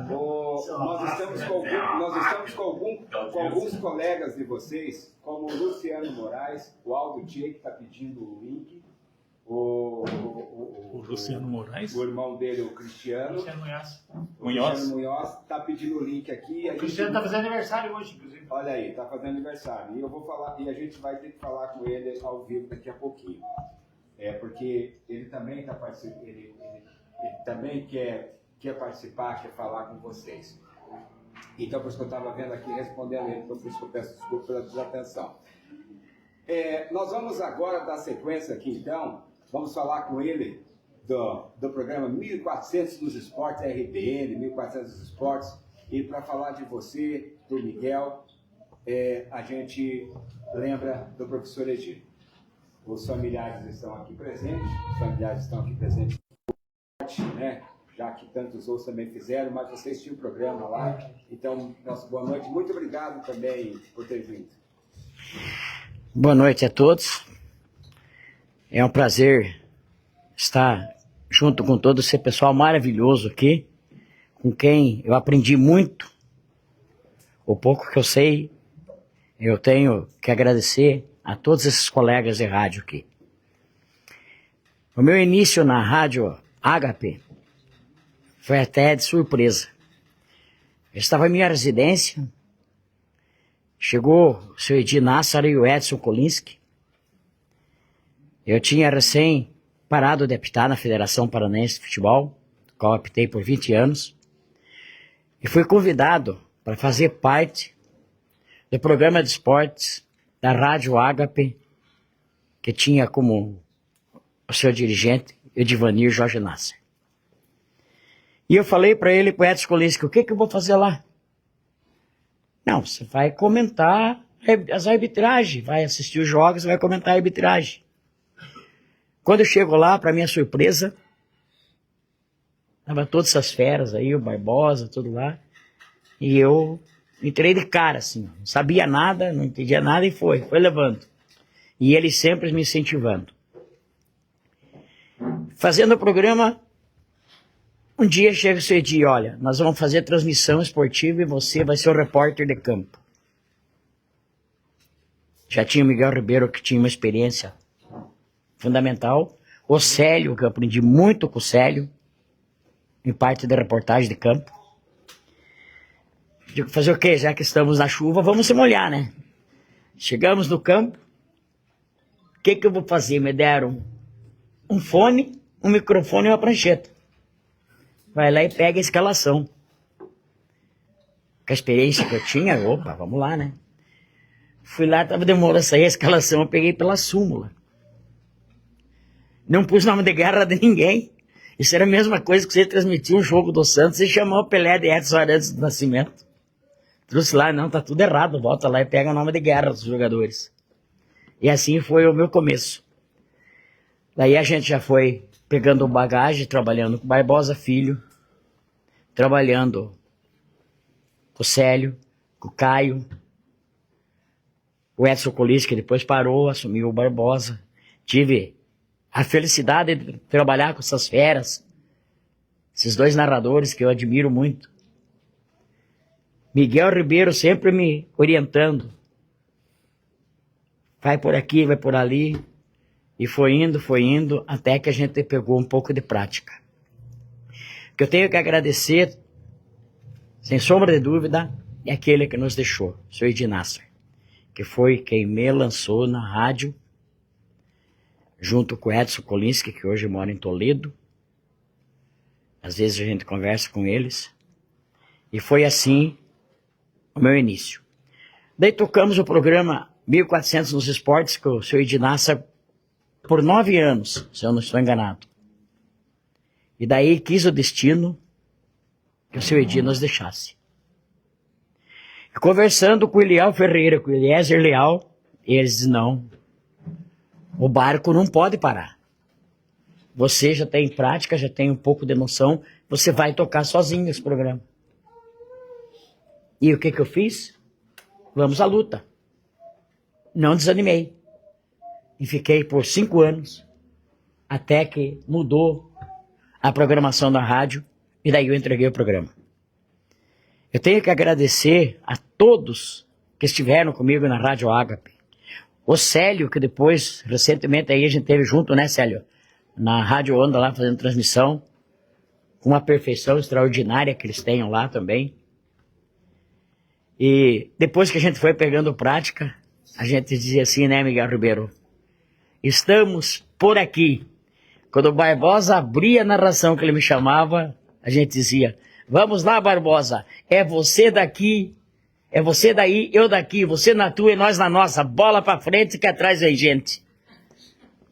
Nós estamos com alguns colegas de vocês, como o Luciano Moraes, o Aldo Tchê, que está pedindo o link, o Luciano Moraes, o irmão dele, o Cristiano. Luciano Munhoz. Cristiano Munhoz está pedindo o link aqui. O Cristiano está fazendo aniversário hoje, inclusive. Olha aí, está fazendo aniversário. E eu vou falar, e a gente vai ter que falar com ele ao vivo daqui a pouquinho. Porque ele também está participando, ele também quer participar, quer falar com vocês. Então, por isso que eu estava vendo aqui, respondendo ele, por isso que eu peço desculpa pela desatenção. Nós vamos agora dar sequência aqui, então, vamos falar com ele do programa 1400 dos Esportes, RBN, 1400 dos Esportes, e para falar de você, do Miguel, a gente lembra do professor Egídio. Os familiares estão aqui presentes, morte, né? Já que tantos outros também fizeram, mas vocês tinham um programa lá. Então, nossa boa noite. Muito obrigado também por ter vindo. Boa noite a todos. É um prazer estar junto com todo esse pessoal maravilhoso aqui, com quem eu aprendi muito. O pouco que eu sei, eu tenho que agradecer a todos esses colegas de rádio aqui. O meu início na Rádio Ágape foi até de surpresa. Eu estava em minha residência, chegou o seu Edi Nassar e o Edson Kolinski. Eu tinha recém parado de apitar na Federação Paranaense de Futebol, qual apitei por 20 anos, e fui convidado para fazer parte do programa de esportes da Rádio Ágape, que tinha como o seu dirigente Edivanir Jorge Nasser. E eu falei para ele, para o Edson Kolinski, o que eu vou fazer lá? Não, você vai comentar as arbitragens, vai assistir os jogos e vai comentar a arbitragem. Quando eu chego lá, para minha surpresa, estavam todas essas feras aí, o Barbosa, tudo lá, e eu entrei de cara, assim, não sabia nada, não entendia nada e foi levando. E ele sempre me incentivando. Fazendo o programa, um dia chega o seu Edi, olha, nós vamos fazer transmissão esportiva e você vai ser o repórter de campo. Já tinha o Miguel Ribeiro, que tinha uma experiência fundamental. O Célio, que eu aprendi muito com o Célio, em parte da reportagem de campo. Digo, fazer o quê? Já que estamos na chuva, vamos se molhar, né? Chegamos no campo. O que eu vou fazer? Me deram um fone, um microfone e uma prancheta. Vai lá e pega a escalação. Com a experiência que eu tinha, opa, vamos lá, né? Fui lá, tava demorando a sair a escalação, eu peguei pela súmula. Não pus nome de guerra de ninguém. Isso era a mesma coisa que você transmitir um jogo do Santos e chamar o Pelé de Edson Arantes do Nascimento. Trouxe lá, não, tá tudo errado, volta lá e pega o nome de guerra dos jogadores. E assim foi o meu começo. Daí a gente já foi pegando bagagem, trabalhando com o Barbosa Filho, trabalhando com o Célio, com o Caio, o Edson Kolinski, que depois parou, assumiu o Barbosa. Tive a felicidade de trabalhar com essas feras, esses dois narradores que eu admiro muito. Miguel Ribeiro sempre me orientando. Vai por aqui, vai por ali. E foi indo, até que a gente pegou um pouco de prática. O que eu tenho que agradecer, sem sombra de dúvida, é aquele que nos deixou, o Sr. Edi Nassar, que foi quem me lançou na rádio, junto com o Edson Kolinski, que hoje mora em Toledo. Às vezes a gente conversa com eles. E foi assim o meu início. Daí tocamos o programa 1400 nos esportes com o Sr. Edi Nassar por 9 anos, se eu não estou enganado. E daí quis o destino que o Sr. Edi nos deixasse. E conversando com o Eliel Ferreira, com o Eliezer Leal, eles dizem, não, o barco não pode parar. Você já tem prática, já tem um pouco de noção, você vai tocar sozinho esse programa. E o que eu fiz? Vamos à luta. Não desanimei. E fiquei por 5 anos, até que mudou a programação da rádio, e daí eu entreguei o programa. Eu tenho que agradecer a todos que estiveram comigo na Rádio Ágape. O Célio, que depois, recentemente, aí a gente teve junto, né, Célio? Na Rádio Onda lá, fazendo transmissão, com uma perfeição extraordinária que eles tenham lá também. E depois que a gente foi pegando prática, a gente dizia assim, né, Miguel Ribeiro? Estamos por aqui. Quando o Barbosa abria a narração que ele me chamava, a gente dizia, vamos lá, Barbosa, é você daqui, é você daí, eu daqui, você na tua e nós na nossa, bola pra frente que atrás vem gente.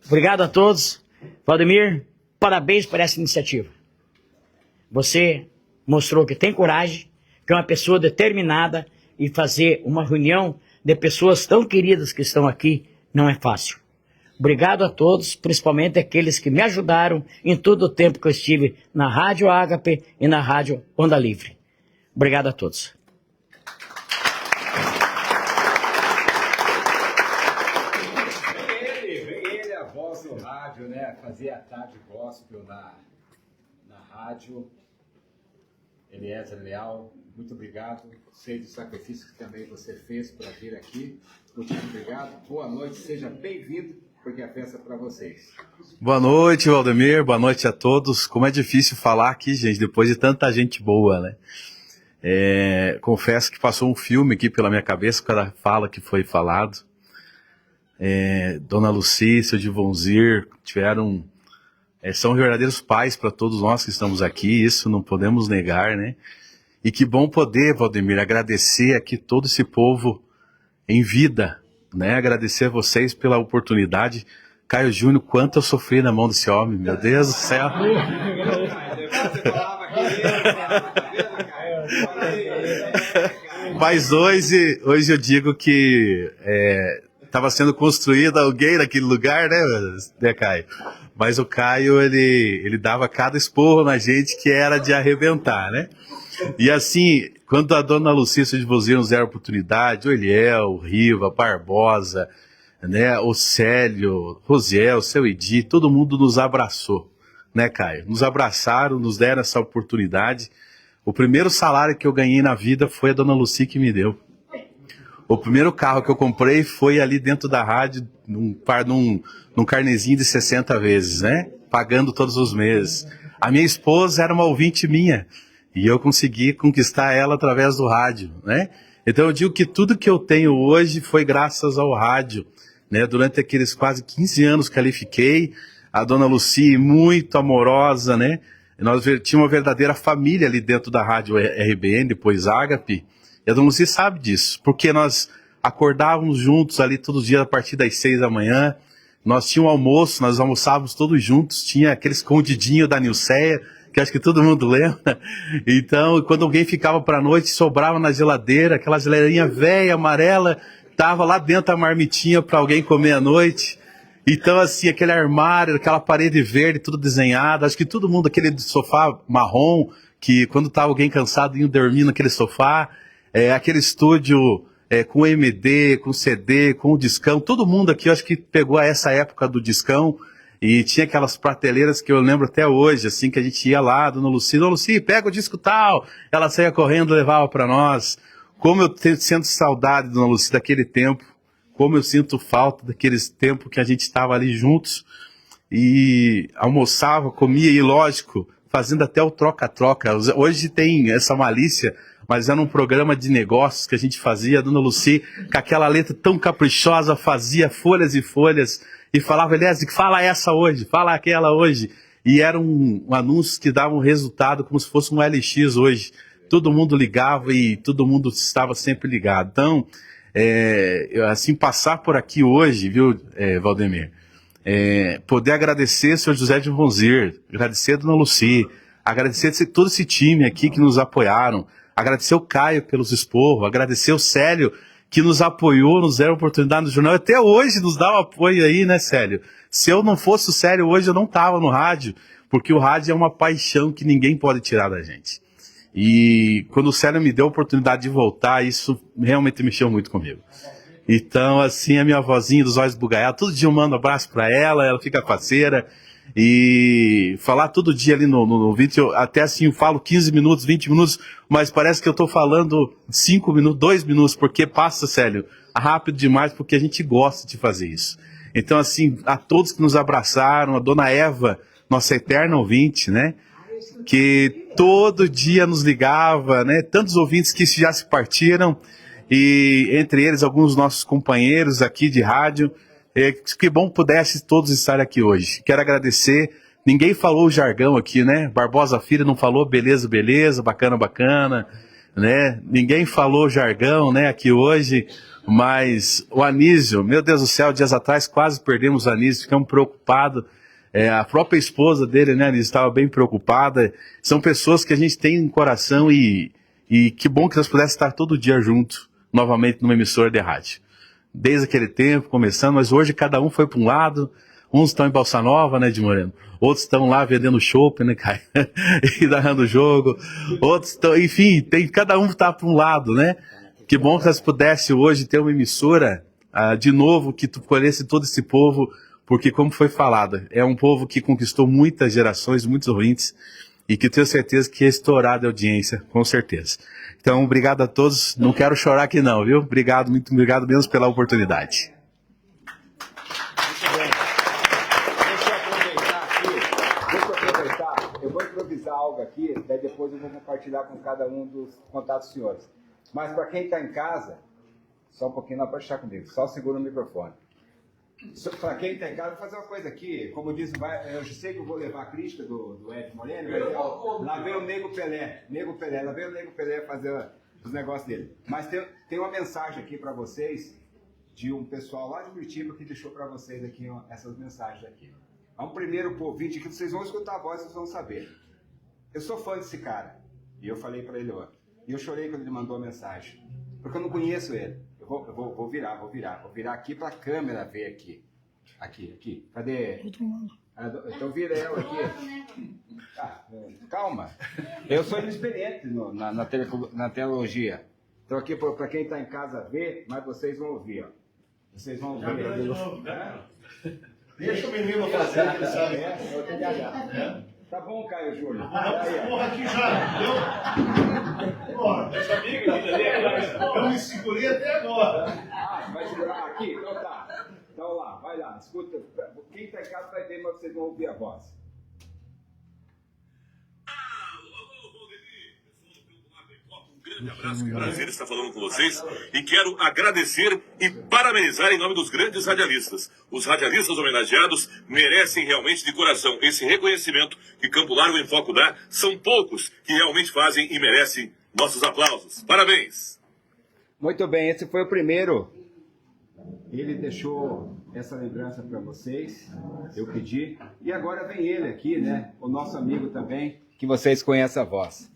Obrigado a todos. Valdemir, parabéns por essa iniciativa. Você mostrou que tem coragem, que é uma pessoa determinada, e fazer uma reunião de pessoas tão queridas que estão aqui não é fácil. Obrigado a todos, principalmente aqueles que me ajudaram em todo o tempo que eu estive na Rádio Ágape e na Rádio Onda Livre. Obrigado a todos. Ele, a voz do rádio, né? Fazia a tarde gospel na rádio. Eliezer Leal, muito obrigado. Sei do sacrifício que também você fez para vir aqui. Muito obrigado. Boa noite, seja bem-vindo, porque a festa é para vocês. Boa noite, Valdemir. Boa noite a todos. Como é difícil falar aqui, gente, depois de tanta gente boa, né? Confesso que passou um filme aqui pela minha cabeça, cada fala que foi falado. Dona Lucy, seu Divonzir, são verdadeiros pais para todos nós que estamos aqui, isso não podemos negar, né? E que bom poder, Valdemir, agradecer aqui todo esse povo em vida, né? Agradecer a vocês pela oportunidade. Caio Júnior, quanto eu sofri na mão desse homem, meu Deus do céu. Mas hoje eu digo que estava sendo construído alguém naquele lugar, né, Caio? Mas o Caio, ele dava cada esporro na gente que era de arrebentar, né? E assim, quando a dona Lucícia de Vozir nos deram a oportunidade, o Eliel, o Riva, Barbosa, né, o Célio, Rosiel, o seu Edi, todo mundo nos abraçou, né, Caio? Nos abraçaram, nos deram essa oportunidade. O primeiro salário que eu ganhei na vida foi a dona Lucy que me deu. O primeiro carro que eu comprei foi ali dentro da rádio, num carnezinho de 60 vezes, né? Pagando todos os meses. A minha esposa era uma ouvinte minha, e eu consegui conquistar ela através do rádio, né? Então eu digo que tudo que eu tenho hoje foi graças ao rádio, né? Durante aqueles quase 15 anos que ali fiquei, a dona Lucy, muito amorosa, né? Nós tínhamos uma verdadeira família ali dentro da rádio RBN, depois Ágape. E a dona Lucy sabe disso, porque nós acordávamos juntos ali todos os dias a partir das 6 da manhã. Nós tínhamos almoço, nós almoçávamos todos juntos, tinha aquele escondidinho da Nilceia, que acho que todo mundo lembra. Então, quando alguém ficava para a noite, sobrava na geladeira, aquela geladeirinha velha, amarela, tava lá dentro a marmitinha para alguém comer à noite. Então, assim, aquele armário, aquela parede verde, tudo desenhado, acho que todo mundo, aquele sofá marrom, que quando estava alguém cansado, ia dormir naquele sofá, aquele estúdio com MD, com CD, com o discão, todo mundo aqui, eu acho que pegou essa época do discão, e tinha aquelas prateleiras que eu lembro até hoje, assim, que a gente ia lá, dona Lucy, pega o disco tal, ela saía correndo e levava para nós. Como eu sinto saudade, dona Lucy, daquele tempo, como eu sinto falta daqueles tempos que a gente estava ali juntos, e almoçava, comia, e lógico, fazendo até o troca-troca. Hoje tem essa malícia, mas era um programa de negócios que a gente fazia, a dona Lucy, com aquela letra tão caprichosa, fazia folhas e folhas, e falava, Eliezer, fala essa hoje, fala aquela hoje. E era um anúncio que dava um resultado como se fosse um LX hoje. Todo mundo ligava e todo mundo estava sempre ligado. Então, assim, passar por aqui hoje, viu, Valdemir? Poder agradecer ao senhor José de Vonzir, agradecer a dona Lucy, agradecer a todo esse time aqui que nos apoiaram, agradecer o Caio pelos esporros, agradecer o Célio, que nos apoiou, nos deram oportunidade no jornal, até hoje nos dá o apoio aí, né, Célio? Se eu não fosse o Célio hoje, eu não estava no rádio, porque o rádio é uma paixão que ninguém pode tirar da gente. E quando o Célio me deu a oportunidade de voltar, isso realmente mexeu muito comigo. Então, assim, a minha vozinha dos olhos bugalhados, todo dia eu mando um abraço para ela fica parceira. E falar todo dia ali no vídeo, até assim eu falo 15 minutos, 20 minutos, mas parece que eu tô falando 5 minutos, 2 minutos, porque passa, Célio, rápido demais, porque a gente gosta de fazer isso. Então, assim, a todos que nos abraçaram, a dona Eva, nossa eterna ouvinte, né, que todo dia nos ligava, né, tantos ouvintes que já se partiram, e entre eles alguns dos nossos companheiros aqui de rádio. Que bom pudesse todos estar aqui hoje. Quero agradecer. Ninguém falou o jargão aqui, né? Barbosa Filho não falou beleza, beleza, bacana, bacana, né? Ninguém falou jargão, né, aqui hoje, mas o Anísio, meu Deus do céu, dias atrás quase perdemos o Anísio, ficamos preocupados. A própria esposa dele, né, Anísio, estava bem preocupada. São pessoas que a gente tem no coração e que bom que nós pudéssemos estar todo dia junto, novamente numa emissora de rádio. desde aquele tempo, começando, mas hoje cada um foi para um lado. Uns estão em Balsa Nova, né, de Moreno? Outros estão lá vendendo chopp, né, Caio? E narrando o jogo. Outros estão, enfim, cada um está para um lado, né? Que bom que nós pudesse hoje ter uma emissora, de novo, que tu colhesse todo esse povo, porque, como foi falado, é um povo que conquistou muitas gerações, muitos ouvintes, e que tenho certeza que é estourado de audiência, com certeza. Então, obrigado a todos. Não quero chorar aqui não, viu? Obrigado, muito obrigado mesmo pela oportunidade. Eu vou improvisar algo aqui, daí depois eu vou compartilhar com cada um dos contatos dos senhores. Mas para quem está em casa, só um pouquinho, não pode estar comigo, só segura o microfone. Para quem está em casa, vou fazer uma coisa aqui, como diz, eu sei que eu vou levar a crítica do Ed Moreno, mas lá vem o Nego Pelé, lá vem o Nego Pelé fazer os negócios dele. Mas tem uma mensagem aqui para vocês, de um pessoal lá de Curitiba que deixou para vocês aqui essas mensagens aqui. Há um primeiro ouvinte que vocês vão escutar a voz, vocês vão saber. Eu sou fã desse cara. E eu falei para ele ontem. E eu chorei quando ele mandou a mensagem. Porque eu não conheço ele. Eu vou virar aqui para a câmera ver aqui. Aqui. Cadê? Então vira ela aqui. Calma. Eu sou inexperiente na teologia. Então aqui para quem está em casa ver, mas vocês vão ouvir. Ó. Vocês vão ouvir. Deixa o menino fazer, ele sabe. Tá bom, Caio Júnior. Porra, aqui já, entendeu? Porra, eu sabia que eu me segurei até agora. Vai segurar aqui? Então tá. Então lá, vai lá, escuta. Quem tá em casa vai ver, mas vocês vão ouvir a voz. Grande abraço, prazer estar falando com vocês e quero agradecer e parabenizar em nome dos grandes radialistas. Os radialistas homenageados merecem realmente de coração esse reconhecimento que Campo Largo em Foco dá. São poucos que realmente fazem e merecem nossos aplausos. Parabéns! Muito bem, esse foi o primeiro. Ele deixou essa lembrança para vocês, eu pedi. E agora vem ele aqui, né? O nosso amigo também, que vocês conhecem a voz.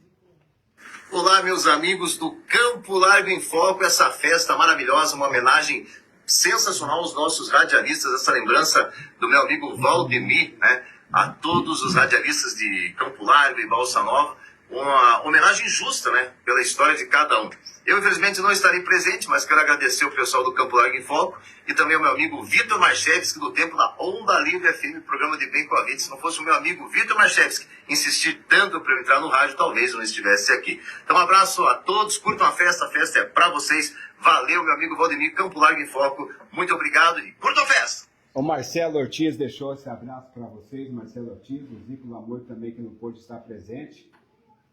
Olá, meus amigos do Campo Largo em Foco, essa festa maravilhosa, uma homenagem sensacional aos nossos radialistas, essa lembrança do meu amigo Valdemir, né, a todos os radialistas de Campo Largo e Balsa Nova, uma homenagem justa, né, pela história de cada um. Eu, infelizmente, não estarei presente, mas quero agradecer o pessoal do Campo Largo em Foco e também ao meu amigo Vitor Marchevski, do tempo da Onda Livre FM, programa de Bem com a Vida. Se não fosse o meu amigo Vitor Marchevski insistir tanto para eu entrar no rádio, talvez eu não estivesse aqui. Então, um abraço a todos, curtam a festa é para vocês. Valeu, meu amigo Valdemir, Campo Largo em Foco. Muito obrigado e curtam a festa! O Marcelo Ortiz deixou esse abraço para vocês, Marcelo Ortiz, o Zico Lamour também, que não pôde estar presente.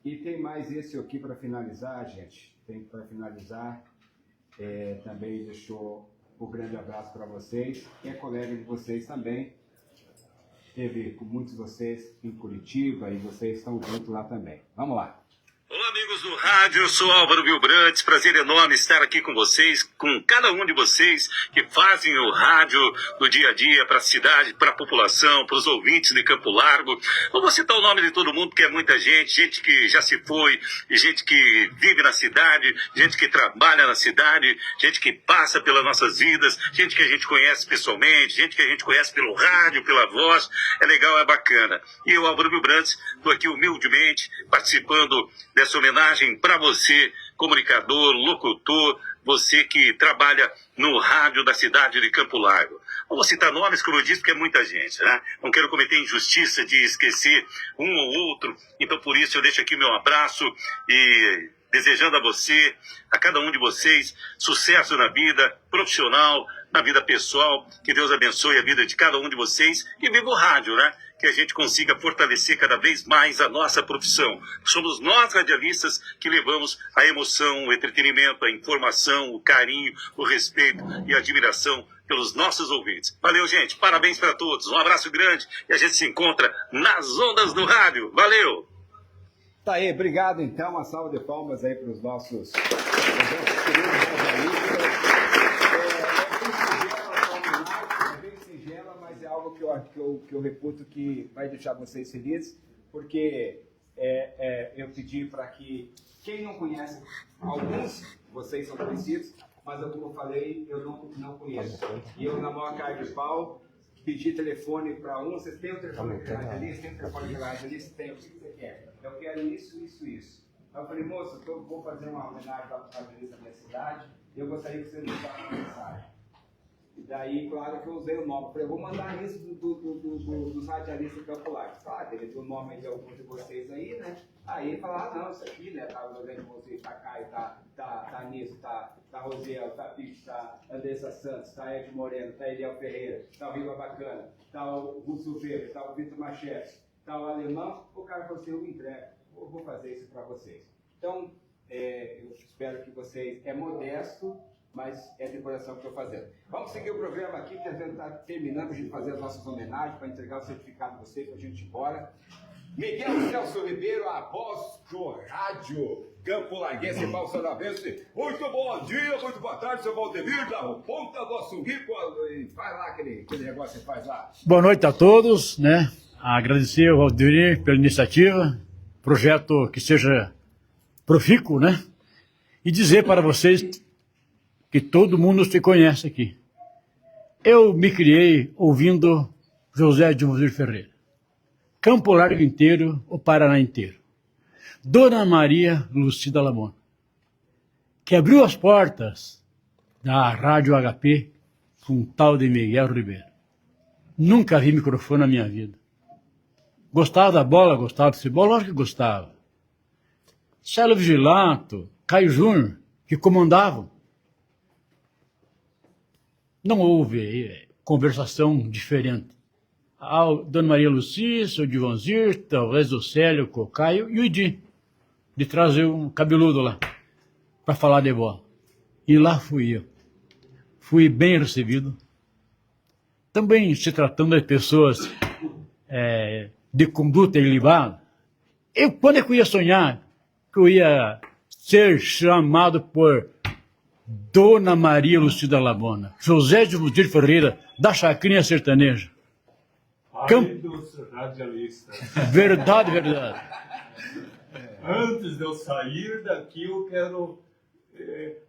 E tem mais esse aqui para finalizar, gente. Tem para finalizar. Também deixou um grande abraço para vocês. Que é colega de vocês também. Teve com muitos de vocês em Curitiba e vocês estão juntos lá também. Vamos lá. Olá, amigos do rádio, eu sou Álvaro Vilbrantes, prazer enorme estar aqui com vocês, com cada um de vocês que fazem o rádio do dia a dia para a cidade, para a população, para os ouvintes de Campo Largo. Não vou citar o nome de todo mundo, porque é muita gente que já se foi, gente que vive na cidade, gente que trabalha na cidade, gente que passa pelas nossas vidas, gente que a gente conhece pessoalmente, gente que a gente conhece pelo rádio, pela voz. É legal, é bacana. E eu, Álvaro Vilbrantes, estou aqui humildemente participando dessa homenagem para você, comunicador, locutor, você que trabalha no rádio da cidade de Campo Largo. Não vou citar nomes, como eu disse, porque é muita gente, né? Não quero cometer injustiça de esquecer um ou outro, então por isso eu deixo aqui meu abraço e desejando a você, a cada um de vocês, sucesso na vida profissional, na vida pessoal, que Deus abençoe a vida de cada um de vocês e viva o rádio, né? Que a gente consiga fortalecer cada vez mais a nossa profissão. Somos nós, radialistas, que levamos a emoção, o entretenimento, a informação, o carinho, o respeito e a admiração pelos nossos ouvintes. Valeu, gente. Parabéns para todos. Um abraço grande e a gente se encontra nas ondas do rádio. Valeu! Tá aí, obrigado então. Uma salva de palmas aí para os nossos queridos radialistas. Mas é algo que eu reputo que vai deixar vocês felizes, porque eu pedi para que quem não conhece, alguns vocês são conhecidos, mas como eu falei, eu não conheço. E eu, na maior cara de pau, pedi telefone para um, vocês têm o telefone de radialista? Tem o telefone de radialista? Tem, o que você quer? Eu quero isso, isso, isso. Aí eu falei, moça, eu vou fazer uma homenagem para a radialista da minha cidade, e eu gostaria que você me mandasse uma mensagem. E daí, claro que eu usei o nome. Eu falei, eu vou mandar a lista dos radialistas campulares. Claro, ele deu o nome de alguns de vocês aí, né? Aí ele falou, não, isso aqui, né? Tá o de vocês, tá Caio, tá Nisso, tá Rosiel, tá Pix, tá Andressa Santos, tá Ed Moreno, tá Eliel Ferreira, tá o Riva Bacana, tá o Russo Verde, tá o Vitor Machete, tá o Alemão. O cara falou assim, eu entrego, eu vou fazer isso para vocês. Então, eu espero que vocês, é modesto, mas é de coração que estou fazendo. Vamos seguir o programa aqui, que a gente está terminando de fazer as nossas homenagens, para entregar o certificado de vocês, para a gente ir embora. Miguel Celso Ribeiro, a voz do rádio Campo Larguense, Balsanavense. Muito bom dia, muito boa tarde, seu Valdemir, da Ponta do Açunguico. Faz lá aquele negócio que faz lá. Boa noite a todos, né? Agradecer ao Valdemir pela iniciativa, projeto que seja profícuo, né? E dizer para vocês que todo mundo se conhece aqui. Eu me criei ouvindo José de Moser Ferreira. Campo Largo inteiro, o Paraná inteiro. Dona Maria Lucida Lamona, que abriu as portas da Rádio HP com um tal de Miguel Ribeiro. Nunca vi microfone na minha vida. Gostava da bola, gostava do futebol, lógico que gostava. Célio Vigilato, Caio Júnior, que comandavam. Não houve conversação diferente. A Dona Maria Lucia, o Divanzir, talvez o Célio, o Caio e o Idi, de trazer um cabeludo lá, para falar de bola. E lá fui eu. Fui bem recebido. Também se tratando de pessoas de conduta ilibada, quando é que eu ia sonhar que eu ia ser chamado por Dona Maria Lucida Lamona, José de Moser Ferreira, da Chacrinha Sertaneja. Dos radialistas. Verdade, verdade. Antes de eu sair daqui, eu quero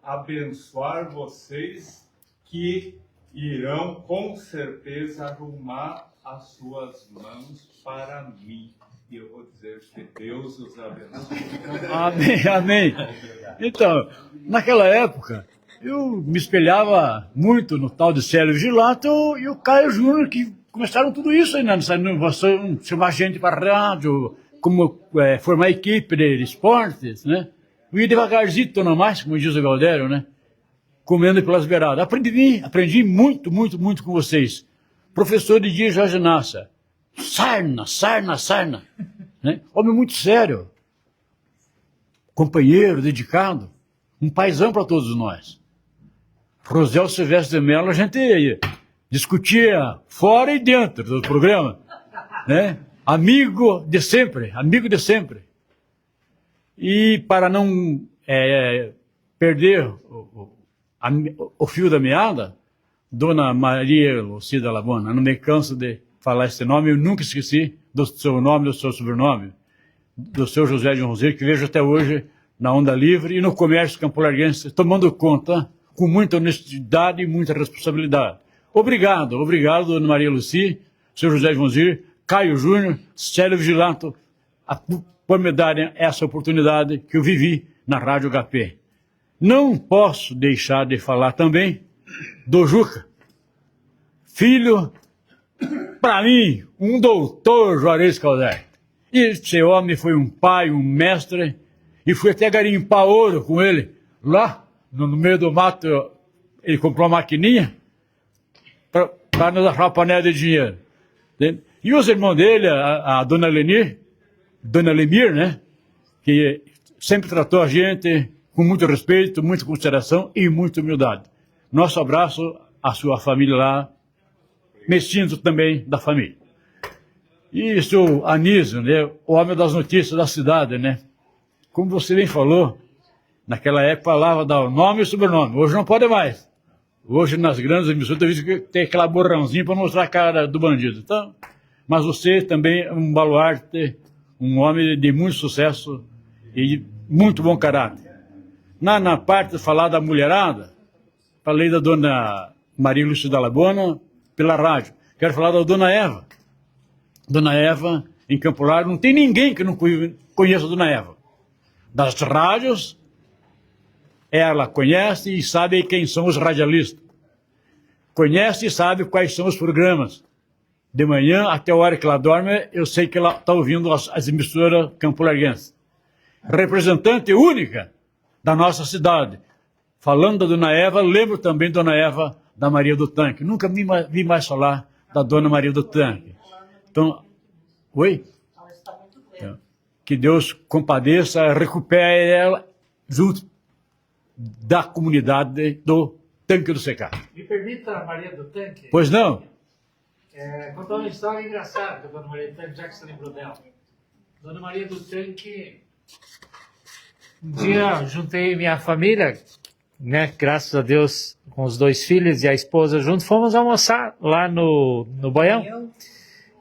abençoar vocês que irão com certeza arrumar as suas mãos para mim. E eu vou dizer que Deus os abençoe. Amém, amém. Então, naquela época, eu me espelhava muito no tal de Célio Vigilato e o Caio Júnior, que começaram tudo isso aí, nessa inovação, chamar gente para rádio, como formar equipe de esportes, né? Eu ia devagarzinho, não mais, como diz o Galdério, né? Comendo pelas beiradas. Aprendi muito, muito, muito com vocês. Professor de dia Jorge Nassa. Sarna. Né? Homem muito sério. Companheiro, dedicado. Um paizão para todos nós. Rosel Silvestre de Mello, a gente discutia fora e dentro do programa. Né? Amigo de sempre. E para não perder o fio da meada, Dona Maria Lucida Lamona, não me canso de falar esse nome, eu nunca esqueci do seu nome, do seu sobrenome, do seu José de Moser, que vejo até hoje na Onda Livre e no comércio campolarguense, tomando conta com muita honestidade e muita responsabilidade. Obrigado, Dona Maria Lucia, seu José de Moser, Caio Júnior, Célio Vigilato, por me darem essa oportunidade que eu vivi na Rádio HP. Não posso deixar de falar também do Juca, filho, para mim, um doutor Juarez Calder. E esse homem foi um pai, um mestre, e fui até garimpar ouro com ele, lá no meio do mato. Ele comprou uma maquininha para nos achar uma panela de dinheiro. Entende? E os irmãos dele, a Dona Lemir, né, que sempre tratou a gente com muito respeito, muita consideração e muita humildade. Nosso abraço à sua família lá, me sinto também da família. E o Anísio, né, o homem das notícias da cidade, né? Como você bem falou, naquela época falava dar nome e sobrenome. Hoje não pode mais. Hoje nas grandes emissoras tem aquela borrãozinha para mostrar a cara do bandido. Então, mas você também é um baluarte, um homem de muito sucesso e de muito bom caráter. Na parte de falar da mulherada, falei da dona Maria Lúcia da Labona pela rádio. Quero falar da dona Eva. Dona Eva, em Campo Largo, não tem ninguém que não conheça a dona Eva. Das rádios, ela conhece e sabe quem são os radialistas. Conhece e sabe quais são os programas. De manhã até a hora que ela dorme, eu sei que ela está ouvindo as emissoras campolarguenses. Representante única da nossa cidade. Falando da dona Eva, lembro também da dona Eva da Maria do Tanque. Nunca vi mais falar da dona Maria do Tanque. Então, oi? Que Deus compadeça, recupere ela junto da comunidade do Tanque do Secá. Me permita, Maria do Tanque? Pois não? Contar uma história engraçada da Dona Maria do Tanque, já que você lembrou dela. Dona Maria do Tanque, um dia juntei minha família, né, graças a Deus, com os 2 filhos e a esposa junto, fomos almoçar lá no Boião.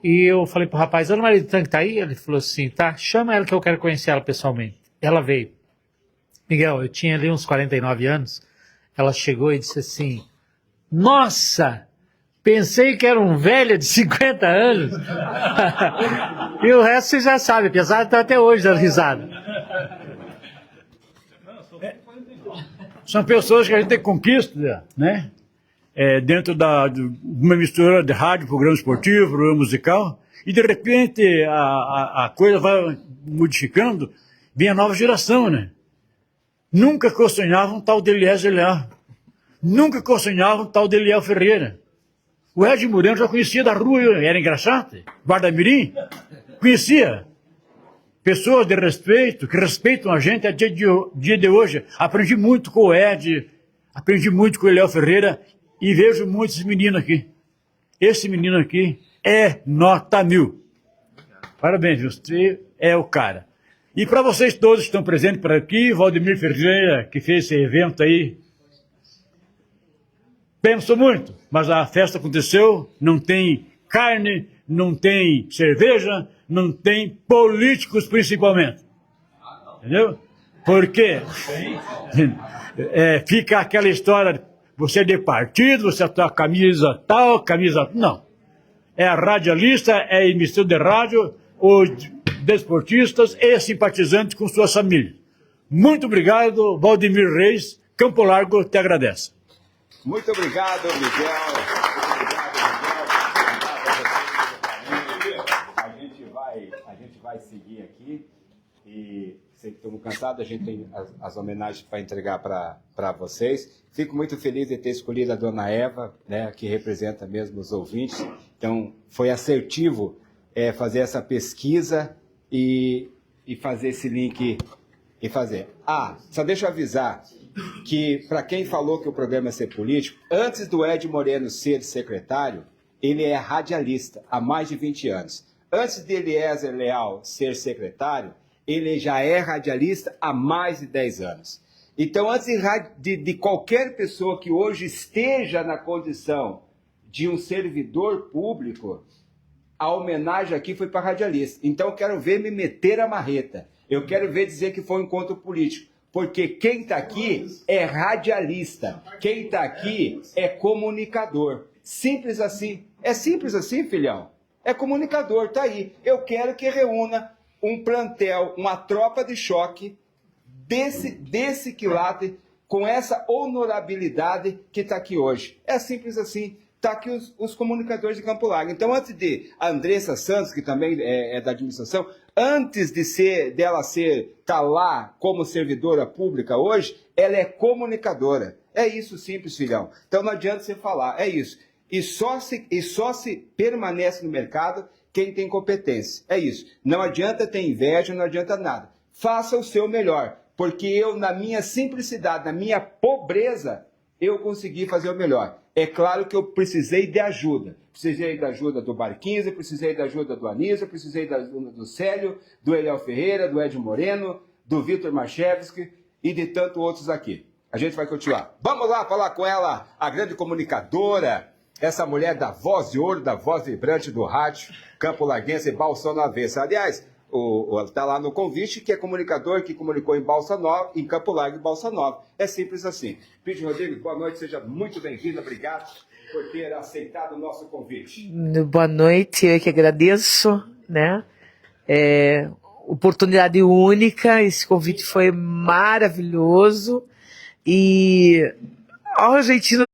E eu falei pro rapaz, Dona Maria do Tanque tá aí? Ele falou assim, tá, chama ela que eu quero conhecer ela pessoalmente. Ela veio. Miguel, eu tinha ali uns 49 anos, ela chegou e disse assim, nossa, pensei que era um velho de 50 anos. E o resto você já sabe, apesar de estar até hoje dando risada. São pessoas que a gente conquista, né? Dentro de uma mistura de rádio, programa esportivo, programa musical, e de repente a coisa vai modificando, vem a nova geração, né? Nunca que eu sonhava um tal de Eliezer Leal. Nunca que eu sonhava um tal de Eliel Ferreira. O Ed Moreno já conhecia da rua, era engraxate, Guarda-Mirim, conhecia. Pessoas de respeito, que respeitam a gente até dia de hoje. Aprendi muito com o Ed, aprendi muito com o Eliel Ferreira e vejo muitos meninos aqui. Esse menino aqui é nota 1000. Parabéns, você é o cara. E para vocês todos que estão presentes por aqui, Valdemir Ferreira, que fez esse evento aí, penso muito, mas a festa aconteceu, não tem carne, não tem cerveja, não tem políticos principalmente. Entendeu? Porque fica aquela história, você é de partido, você tá camisa tal, camisa... Não. É a radialista, é emissor de rádio, os desportistas e simpatizantes com suas famílias. Muito obrigado, Valdemir Reis, Campo Largo te agradece. Muito obrigado, Miguel. A gente vai seguir aqui e sei que estamos cansados, a gente tem as homenagens para entregar para vocês. Fico muito feliz de ter escolhido a dona Eva, né, que representa mesmo os ouvintes. Então, foi assertivo fazer essa pesquisa e fazer esse link e fazer. Só deixa eu avisar que, para quem falou que o programa é ser político, antes do Ed Moreno ser secretário, ele é radialista há mais de 20 anos. Antes de Eliezer Leal ser secretário, ele já é radialista há mais de 10 anos. Então, antes de qualquer pessoa que hoje esteja na condição de um servidor público, a homenagem aqui foi para radialista. Então, eu quero ver me meter a marreta. Eu quero ver dizer que foi um encontro político. Porque quem está aqui é radialista. Quem está aqui é comunicador. Simples assim. É simples assim, filhão. É comunicador, tá aí. Eu quero que reúna um plantel, uma tropa de choque desse quilate, com essa honorabilidade que está aqui hoje. É simples assim. Está aqui os comunicadores de Campo Largo. Então, antes de a Andressa Santos, que também é da administração, antes dela estar lá como servidora pública hoje, ela é comunicadora. É isso, simples, filhão. Então, não adianta você falar, é isso. E só se permanece no mercado quem tem competência. É isso. Não adianta ter inveja, não adianta nada. Faça o seu melhor, porque eu, na minha simplicidade, na minha pobreza, eu consegui fazer o melhor. É claro que eu precisei de ajuda. Precisei da ajuda do Barquinhos, precisei da ajuda do Anísio, precisei da ajuda do Célio, do Eliel Ferreira, do Ed Moreno, do Vitor Marchevski e de tantos outros aqui. A gente vai continuar. Vamos lá falar com ela, a grande comunicadora, essa mulher da voz de ouro, da voz vibrante do rádio, Campo Larguense e Balsão no Avesso. Aliás, Tá lá no convite, que é comunicador, que comunicou em Balsa Nova, em Campo Largo e Balsa Nova. É simples assim. Pide Rodrigo, boa noite, seja muito bem-vindo, obrigado por ter aceitado o nosso convite. Boa noite, eu que agradeço, né? Oportunidade única, esse convite foi maravilhoso. E, Argentina,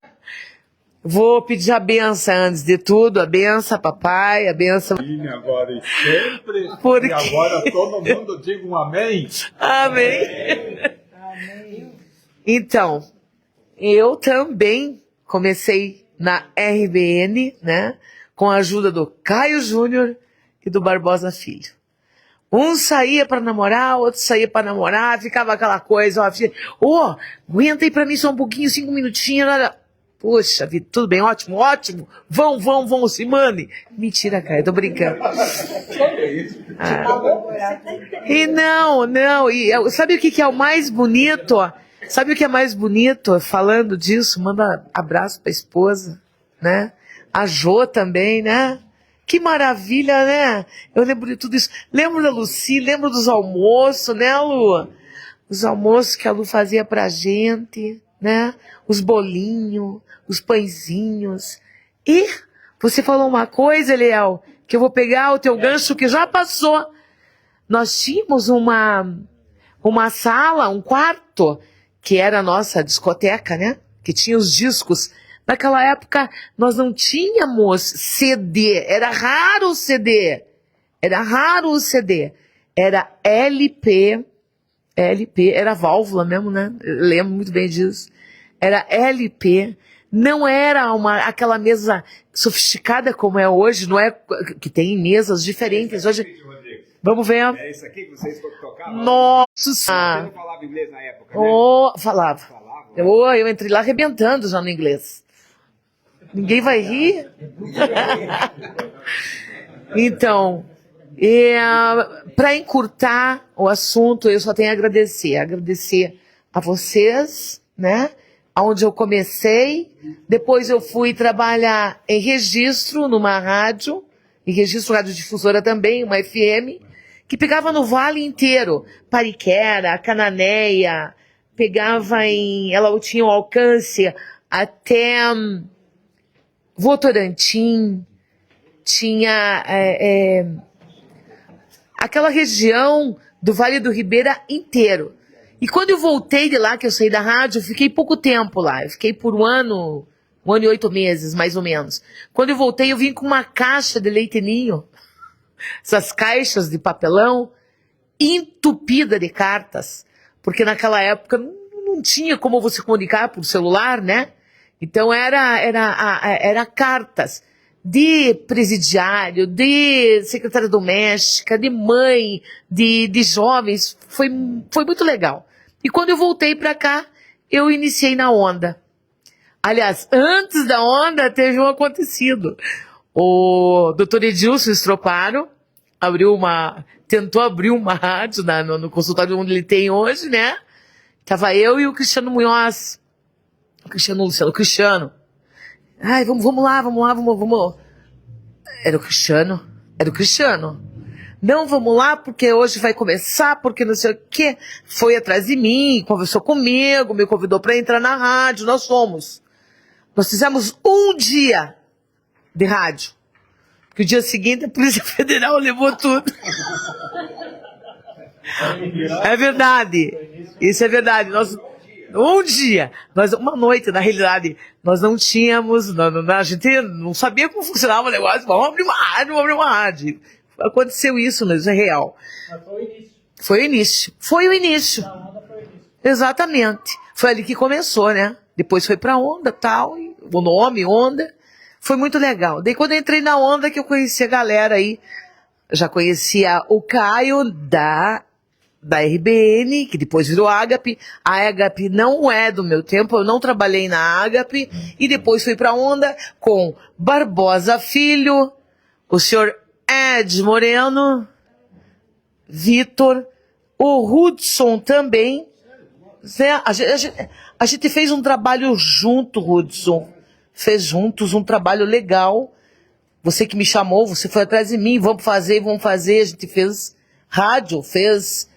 vou pedir a benção antes de tudo, a benção, papai, a benção. Agora e sempre, Porque... e agora todo mundo diga um amém. Amém. Então, eu também comecei na RBN, né, com a ajuda do Caio Júnior e do Barbosa Filho. Um saía para namorar, outro saía para namorar, ficava aquela coisa, ó, aguenta aí para mim só um pouquinho, 5 minutinhos, nada. Poxa vida, tudo bem, ótimo, ótimo, vão, se mandem. Mentira, Caio, tô brincando. E não, e sabe o que é o mais bonito? Sabe o que é mais bonito? Falando disso, manda abraço pra esposa, né? A Jô também, né? Que maravilha, né? Eu lembro de tudo isso. Lembro da Lucy, lembro dos almoços, né, Lu? Os almoços que a Lu fazia pra gente, né? Os bolinhos, os pãezinhos. E você falou uma coisa, Eliel, que eu vou pegar o teu gancho que já passou. Nós tínhamos uma sala, um quarto, que era a nossa discoteca, né? Que tinha os discos. Naquela época, nós não tínhamos CD. Era raro o CD. Era LP. Era válvula mesmo, né? Eu lembro muito bem disso. Era LP. Não era aquela mesa sofisticada como é hoje. Não é que tem mesas diferentes. Hoje... Vamos ver. É isso aqui que vocês tocavam? Nossa! Você não falava inglês na época, né? Falava. Eu entrei lá arrebentando já no inglês. Ninguém vai rir? Então, para encurtar o assunto, eu só tenho a agradecer. Agradecer a vocês, né? Onde eu comecei. Depois eu fui trabalhar em registro numa rádio, em registro radiodifusora também, uma FM, que pegava no vale inteiro. Pariquera, Cananéia, pegava ela tinha um alcance até Votorantim, tinha aquela região do Vale do Ribeira inteiro. E quando eu voltei de lá, que eu saí da rádio, eu fiquei pouco tempo lá. Eu fiquei por um ano e 8 meses, mais ou menos. Quando eu voltei, eu vim com uma caixa de leite ninho, essas caixas de papelão, entupida de cartas, porque naquela época não tinha como você comunicar por celular, né? Então era cartas de presidiário, de secretária doméstica, de mãe, de jovens. Foi muito legal. E quando eu voltei para cá, eu iniciei na Onda. Aliás, antes da Onda teve um acontecido. O Dr. Edilson Estroparo tentou abrir uma rádio no consultório onde ele tem hoje, né? Tava eu e o Cristiano Munhoz. O Cristiano. Ai, vamos lá. Era o Cristiano. Não, vamos lá, porque hoje vai começar, porque não sei o quê. Foi atrás de mim, conversou comigo, me convidou para entrar na rádio. Nós fizemos um dia de rádio. Porque o dia seguinte a Polícia Federal levou tudo. É verdade. Isso é verdade. Uma noite, na realidade, nós não tínhamos, a gente não sabia como funcionava o negócio. Vamos abrir uma rádio. Aconteceu isso, mas é real. Mas foi o início. Exatamente. Foi ali que começou, né? Depois foi pra Onda, tal, o nome, Onda. Foi muito legal. Daí quando eu entrei na Onda que eu conheci a galera aí, já conhecia o Caio da RBN, que depois virou Ágape. A Ágape não é do meu tempo, eu não trabalhei na Ágape. E depois fui pra Onda com Barbosa Filho, o senhor Ed Moreno, Vitor, o Hudson também. A gente fez um trabalho junto, Hudson. Fez juntos um trabalho legal. Você que me chamou, você foi atrás de mim, vamos fazer. A gente fez rádio, fez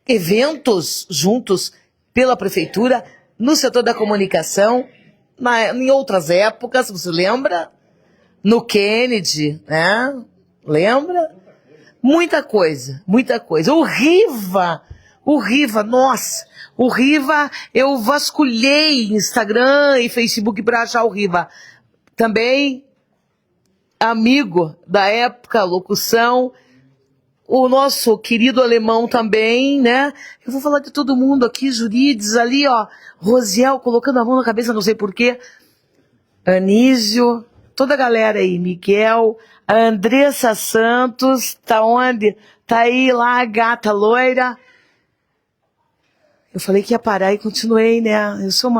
eventos juntos pela prefeitura, no setor da comunicação, em outras épocas, você lembra? No Kennedy, né? Lembra? Muita coisa, muita coisa. O Riva, nossa, o Riva, eu vasculhei Instagram e Facebook para achar o Riva. Também amigo da época, locução. O nosso querido alemão também, né? Eu vou falar de todo mundo aqui, Jurides, ali, ó. Rosiel colocando a mão na cabeça, não sei porquê. Anísio, toda a galera aí. Miguel, a Andressa Santos, tá onde? Tá aí lá, a gata loira. Eu falei que ia parar e continuei, né? Eu sou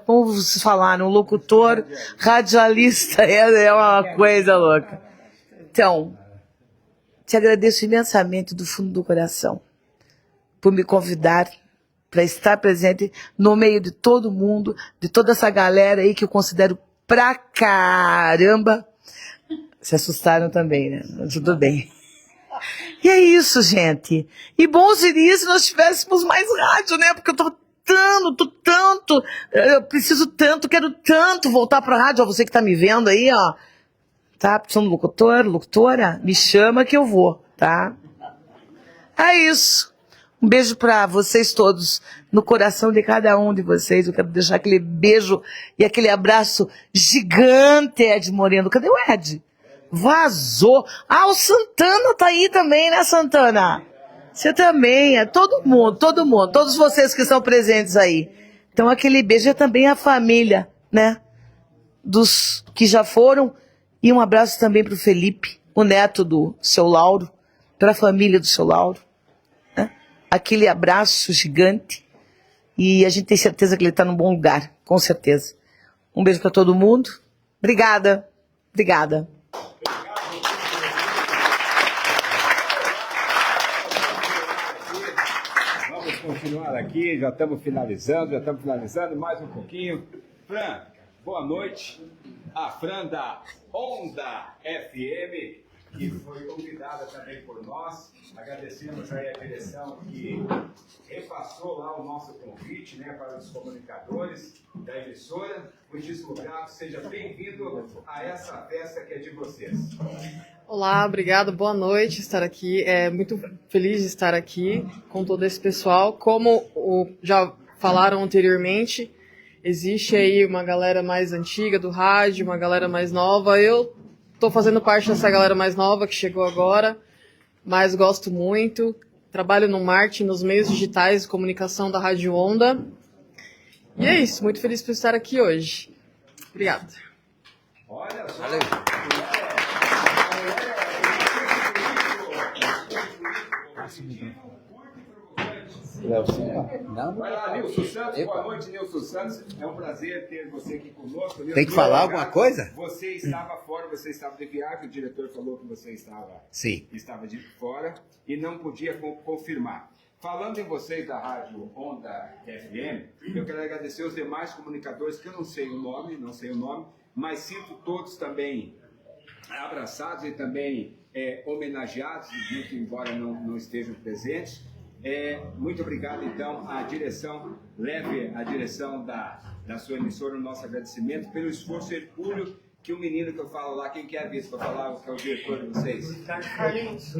como vocês falaram, locutor, radialista, é uma coisa louca. Então, te agradeço imensamente do fundo do coração por me convidar para estar presente no meio de todo mundo, de toda essa galera aí que eu considero pra caramba. Se assustaram também, né? Tudo bem. E é isso, gente. E bom seria se nós tivéssemos mais rádio, né? Porque eu tô tanto, eu preciso tanto, quero tanto voltar pra rádio. Ó, você que tá me vendo aí, ó. Tá? Precisando de locutor, locutora? Me chama que eu vou, tá? É isso. Um beijo pra vocês todos, no coração de cada um de vocês. Eu quero deixar aquele beijo e aquele abraço gigante, Ed Moreno. Cadê o Ed? Vazou. Ah, o Santana tá aí também, né, Santana? Você também, é todo mundo, todos vocês que estão presentes aí. Então aquele beijo é também a família, né? Dos que já foram. E um abraço também pro Felipe, o neto do seu Lauro, pra família do seu Lauro. Né? Aquele abraço gigante. E a gente tem certeza que ele tá num bom lugar, com certeza. Um beijo pra todo mundo. Obrigada. Obrigada. Vamos continuar aqui, já estamos finalizando mais um pouquinho. Fran, boa noite. A Fran da Onda FM, que foi convidada também por nós. Agradecemos aí a direção que repassou lá o nosso convite, né, para os comunicadores da emissora. Muitíssimo grato, seja bem-vindo a essa festa que é de vocês. Olá, obrigado, boa noite estar aqui. Muito feliz de estar aqui com todo esse pessoal. Como já falaram anteriormente, existe aí uma galera mais antiga do rádio, uma galera mais nova. Eu estou fazendo parte dessa galera mais nova que chegou agora, mas gosto muito. Trabalho no marketing, nos meios digitais de comunicação da Rádio Onda. E é isso, muito feliz por estar aqui hoje. Obrigada. Olha só. Valeu. Vai lá, Nilson Santos. Boa noite, Nilson Santos. É um prazer ter você aqui conosco. Nilson, tem que falar alguma coisa? Você estava fora, você estava de viagem, o diretor falou que você estava de fora e não podia confirmar. Falando em vocês da Rádio Onda FM, eu quero agradecer os demais comunicadores, que eu não sei o nome, mas sinto todos também abraçados e também homenageados, muito embora não estejam presentes. Muito obrigado, então, à direção, leve a direção da sua emissora, o nosso agradecimento pelo esforço hercúleo que o menino que eu falo lá, quem quer ver, para falar que é o diretor de vocês? Carlinhos.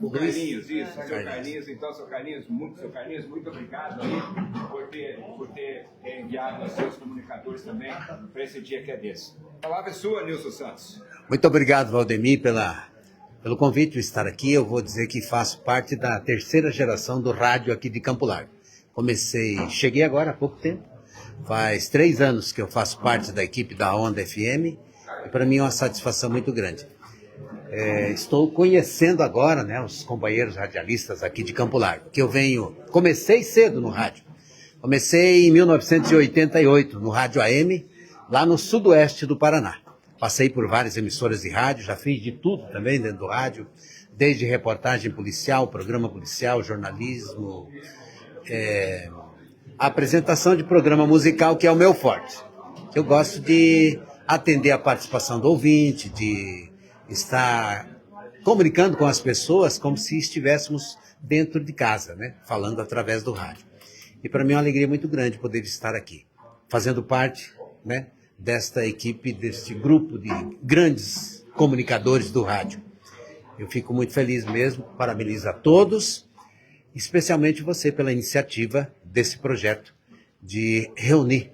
O Carlinhos, isso, o seu Carlinhos. Então, seu Carlinhos, muito obrigado aí por ter enviado os seus comunicadores também para esse dia que é desse. A palavra é sua, Nilson Santos. Muito obrigado, Valdemir, pelo convite de estar aqui. Eu vou dizer que faço parte da terceira geração do rádio aqui de Campo Largo. Cheguei agora há pouco tempo. Faz 3 anos que eu faço parte da equipe da Onda FM. E para mim é uma satisfação muito grande. Estou conhecendo agora, né, os companheiros radialistas aqui de Campo Largo, que comecei cedo no rádio. Comecei em 1988 no Rádio AM, lá no sudoeste do Paraná. Passei por várias emissoras de rádio, já fiz de tudo também dentro do rádio, desde reportagem policial, programa policial, jornalismo, apresentação de programa musical, que é o meu forte. Eu gosto de atender a participação do ouvinte, de estar comunicando com as pessoas como se estivéssemos dentro de casa, né? Falando através do rádio. E para mim é uma alegria muito grande poder estar aqui, fazendo parte, né, desta equipe, deste grupo de grandes comunicadores do rádio. Eu fico muito feliz mesmo, parabenizo a todos, especialmente você pela iniciativa desse projeto de reunir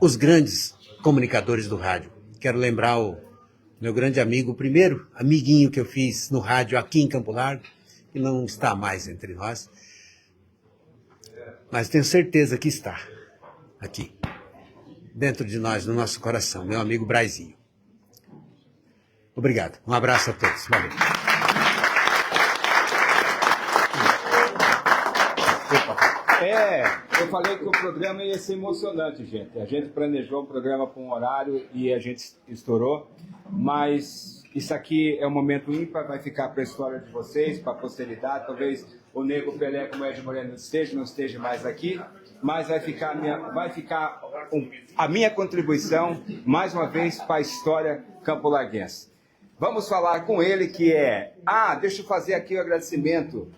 os grandes comunicadores do rádio. Quero lembrar o meu grande amigo, o primeiro amiguinho que eu fiz no rádio aqui em Campo Largo, que não está mais entre nós, mas tenho certeza que está aqui, dentro de nós, no nosso coração, meu amigo Braizinho. Obrigado, um abraço a todos, valeu. Eu falei que o programa ia ser emocionante, gente. A gente planejou o programa para um horário e a gente estourou, mas isso aqui é um momento ímpar, vai ficar para a história de vocês, para a posteridade. Talvez o Nego Pelé, como Ed Moreno, não esteja mais aqui, mas vai ficar a minha contribuição, mais uma vez, para a história campolarguense. Vamos falar com ele, que é... deixa eu fazer aqui o agradecimento.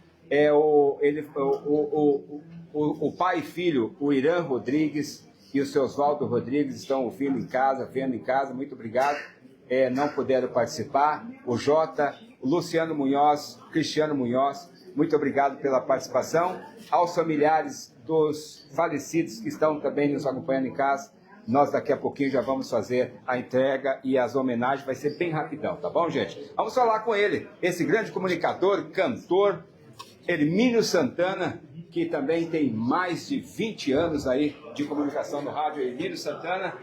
O pai e filho, o Irã Rodrigues e o seu Oswaldo Rodrigues estão ouvindo em casa, vendo em casa, muito obrigado. Não puderam participar. O Jota, o Luciano Munhoz, Cristiano Munhoz, muito obrigado pela participação. Aos familiares dos falecidos que estão também nos acompanhando em casa, nós daqui a pouquinho já vamos fazer a entrega e as homenagens, vai ser bem rapidão, tá bom, gente? Vamos falar com ele, esse grande comunicador, cantor, Hermínio Santana, que também tem mais de 20 anos aí de comunicação no rádio. Hermínio Santana.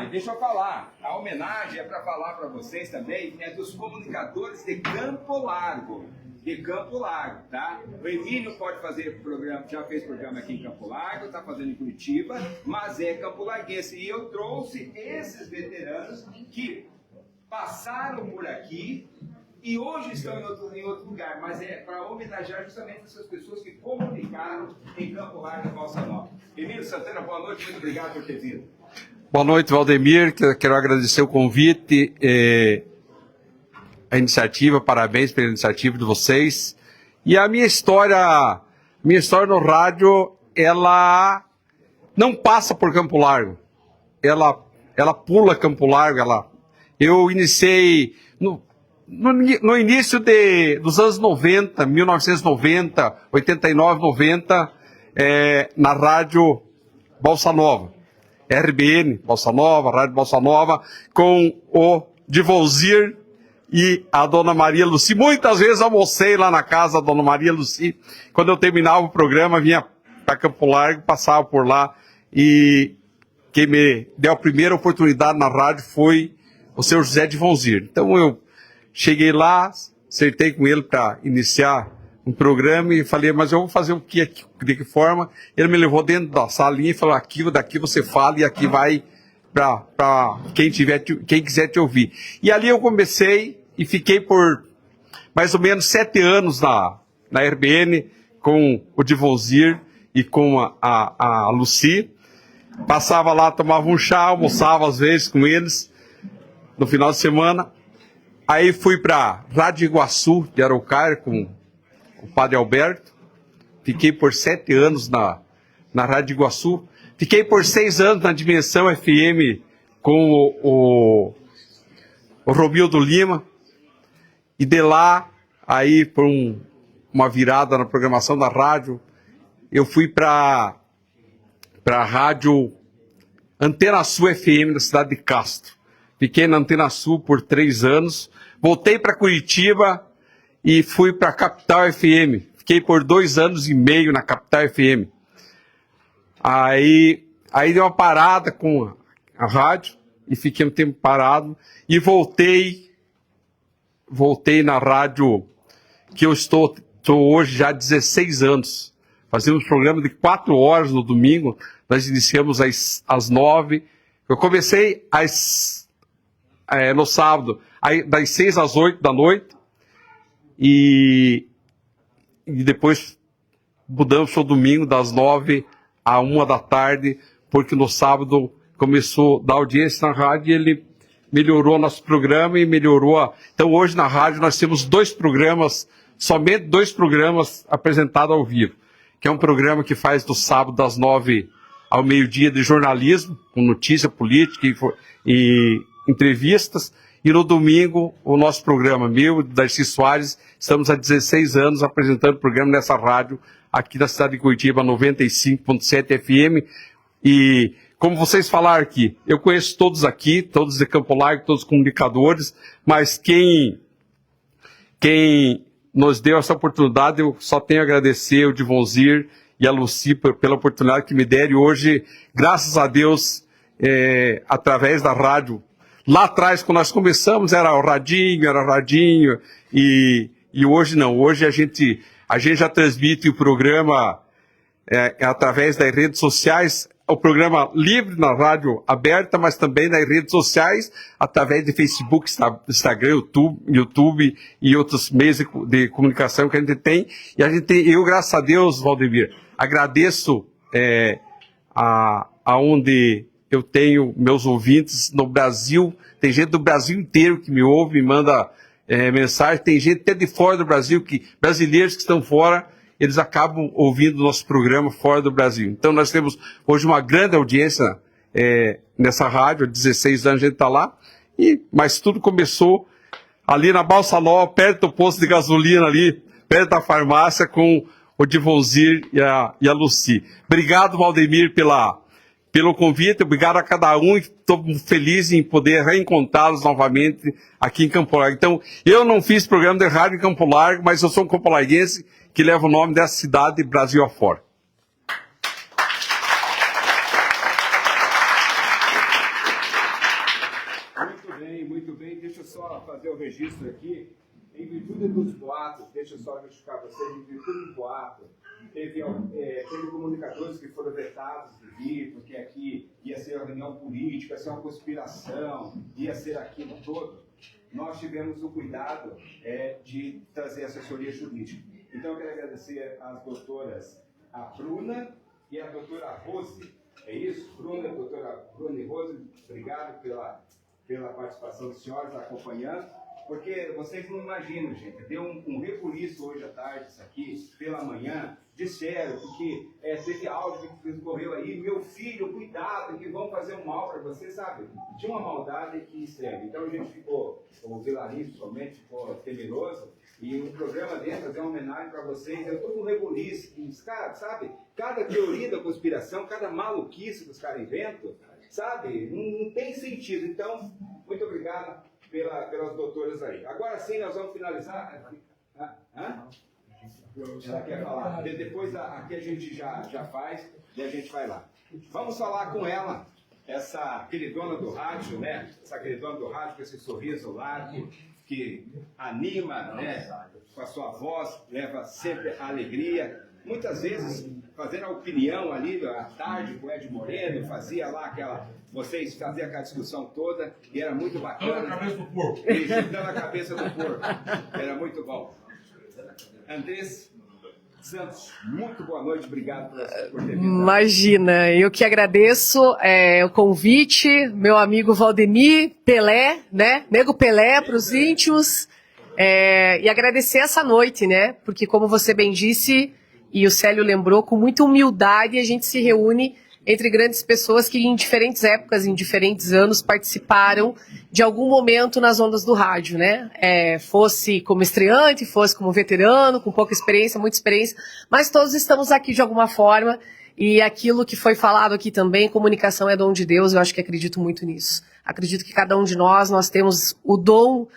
E deixa eu falar, a homenagem é para falar para vocês também, é dos comunicadores de Campo Largo. De Campo Largo, tá? O Hermínio pode fazer programa, já fez programa aqui em Campo Largo, está fazendo em Curitiba, mas é campolarguense. E eu trouxe esses veteranos que passaram por aqui e hoje estão em outro lugar, mas é para homenagear justamente essas pessoas que comunicaram em Campo Largo e Valsa Nova. Hermínio Santana, boa noite, muito obrigado por ter vindo. Boa noite, Valdemir. Quero agradecer o convite, a iniciativa, parabéns pela iniciativa de vocês. E a minha história no rádio, ela não passa por Campo Largo. Ela pula Campo Largo. Eu iniciei no início dos anos 90, 1990, 89, 90, na rádio Valsa Nova. RBN, Valsa Nova, Rádio Valsa Nova, com o Divolzir e a Dona Maria Luci. Muitas vezes almocei lá na casa da Dona Maria Luci. Quando eu terminava o programa, vinha para Campo Largo, passava por lá. E quem me deu a primeira oportunidade na rádio foi o seu José Divolzir. Então eu cheguei lá, acertei com ele para iniciar um programa e falei, mas eu vou fazer o que, de que forma? Ele me levou dentro da salinha e falou, daqui você fala e aqui vai para quem quiser te ouvir. E ali eu comecei e fiquei por mais ou menos 7 anos na RBN com o Divolzir e com a Luci. Passava lá, tomava um chá, almoçava às vezes com eles no final de semana. Aí fui para Rádio Iguaçu de Araucária com o Padre Alberto. Fiquei por 7 anos na Rádio Iguaçu. Fiquei por 6 anos na Dimensão FM com o Romildo Lima. E de lá, aí por uma virada na programação da rádio, eu fui para a Rádio Antena Sul FM na cidade de Castro. Fiquei na Antena Sul por 3 anos. Voltei para Curitiba e fui para a Capital FM. Fiquei por 2 anos e meio na Capital FM. Aí deu uma parada com a rádio e fiquei um tempo parado e voltei na rádio que eu estou hoje já há 16 anos. Fazemos um programa de 4 horas no domingo. Nós iniciamos às 9. Eu comecei no sábado, das 6 às 8 da noite. E depois mudamos para o domingo das 9 à 1 da tarde, porque no sábado começou a dar audiência na rádio e ele melhorou nosso programa e melhorou. Então hoje na rádio nós temos 2 programas, somente 2 programas apresentados ao vivo, que é um programa que faz do sábado das 9 ao meio-dia de jornalismo, com notícia política e entrevistas, e no domingo o nosso programa, meu, Darcy Soares, estamos há 16 anos apresentando o programa nessa rádio, aqui da cidade de Curitiba, 95.7 FM, e como vocês falaram aqui, eu conheço todos aqui, todos de Campo Largo, todos comunicadores, mas quem nos deu essa oportunidade, eu só tenho a agradecer o Divonzir e a Lucy pela oportunidade que me deram, e hoje, graças a Deus, através da rádio, lá atrás, quando nós começamos, era o radinho, e hoje não, hoje a gente já transmite o programa através das redes sociais, o programa livre na rádio aberta, mas também nas redes sociais, através de Facebook, Instagram, YouTube e outros meios de comunicação que a gente tem. E eu, graças a Deus, Valdemir, agradeço aonde eu tenho meus ouvintes no Brasil. Tem gente do Brasil inteiro que me ouve, me manda mensagem. Tem gente até de fora do Brasil, brasileiros que estão fora, eles acabam ouvindo o nosso programa fora do Brasil. Então nós temos hoje uma grande audiência nessa rádio, há 16 anos a gente está lá, mas tudo começou ali na Balsa Nova, perto do posto de gasolina ali, perto da farmácia, com o Divonzir e a Lucy. Obrigado, Valdemir, pelo convite, obrigado a cada um, e estou feliz em poder reencontrá-los novamente aqui em Campo Largo. Então, eu não fiz programa de rádio em Campo Largo, mas eu sou um campolarguense que leva o nome dessa cidade, Brasil afora. Muito bem. Deixa eu só fazer o registro aqui. Em virtude dos boatos, deixa eu só justificar vocês, em virtude do boato, teve comunicadores que foram vetados de vir, porque aqui ia ser uma reunião política, ia ser uma conspiração, ia ser aquilo todo. Nós tivemos o cuidado de trazer assessoria jurídica. Então eu quero agradecer às doutoras, a Bruna e a doutora Rose. É isso? Bruna, doutora Bruna e Rose, obrigado pela participação dos senhores acompanhando. Porque vocês não imaginam, gente, deu um rebuliço hoje à tarde, isso aqui, pela manhã, disseram, porque teve áudio que correu aí, meu filho, cuidado, que vão fazer um mal para você, sabe? Tinha uma maldade que extrema. Então a gente ficou, o Vilarinho somente ficou temeroso, e o programa dele fazer uma homenagem para vocês, eu estou com rebuliço, cara, sabe? Cada teoria da conspiração, cada maluquice que os caras inventam, sabe? Não tem sentido. Então, muito obrigado pelas doutoras aí. Agora sim, nós vamos finalizar. Ela quer falar. Depois aqui a gente já faz e a gente vai lá. Vamos falar com ela, essa queridona do rádio, né? Essa queridona do rádio com esse sorriso largo, que anima, né? Com a sua voz, leva sempre a alegria. Muitas vezes, fazendo a opinião ali, à tarde, com o Ed Moreno, fazia lá vocês faziam aquela discussão toda, e era muito bacana. Dando a cabeça do porco. Dando a cabeça do porco. Era muito bom. Andrés Santos, muito boa noite, obrigado por ter vindo. Imagina, eu que agradeço o convite, meu amigo Valdemir Pelé, né? Nego Pelé para os íntimos, e agradecer essa noite, né? Porque como você bem disse, e o Célio lembrou, com muita humildade a gente se reúne entre grandes pessoas que em diferentes épocas, em diferentes anos, participaram de algum momento nas ondas do rádio, né? Fosse como estreante, fosse como veterano, com pouca experiência, muita experiência, mas todos estamos aqui de alguma forma, e aquilo que foi falado aqui também, comunicação é dom de Deus, eu acho que acredito muito nisso. Acredito que cada um de nós temos o dom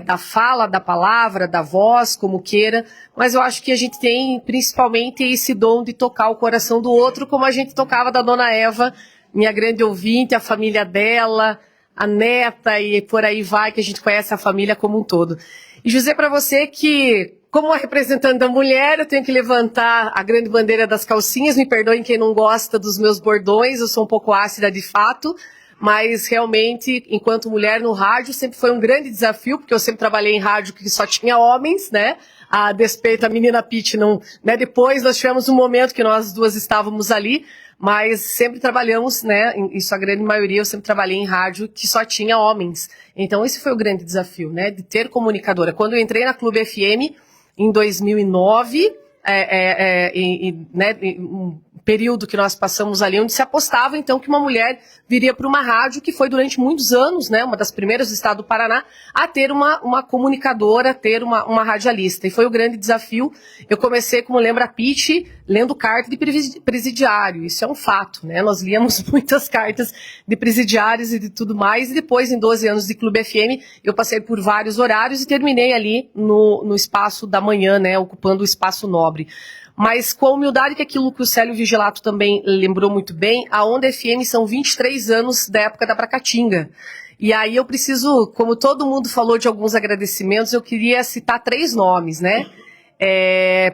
da fala, da palavra, da voz, como queira, mas eu acho que a gente tem principalmente esse dom de tocar o coração do outro, como a gente tocava da Dona Eva, minha grande ouvinte, a família dela, a neta e por aí vai, que a gente conhece a família como um todo. E dizer para você que, como uma representante da mulher, eu tenho que levantar a grande bandeira das calcinhas, me perdoem quem não gosta dos meus bordões, eu sou um pouco ácida de fato, mas realmente, enquanto mulher no rádio, sempre foi um grande desafio, porque eu sempre trabalhei em rádio que só tinha homens, né? A despeito, a menina Pitty não, né? Depois nós tivemos um momento que nós duas estávamos ali, mas sempre trabalhamos, né, em sua grande maioria, eu sempre trabalhei em rádio que só tinha homens. Então esse foi o grande desafio, né, de ter comunicadora. Quando eu entrei na Clube FM em 2009, né, um período que nós passamos ali, onde se apostava então que uma mulher viria para uma rádio que foi durante muitos anos, né, uma das primeiras do estado do Paraná, a ter uma comunicadora, ter uma radialista. E foi o grande desafio. Eu comecei, como lembra a Pitty, lendo carta de presidiário. Isso é um fato, né? Nós líamos muitas cartas de presidiários e de tudo mais. E depois, em 12 anos de Clube FM, eu passei por vários horários e terminei ali no espaço da manhã, né, ocupando o espaço nobre. Mas com a humildade que aquilo que o Célio Vigilato também lembrou muito bem, a Onda FM são 23 anos da época da Bracatinga. E aí eu preciso, como todo mundo falou de alguns agradecimentos, eu queria citar 3 nomes, né?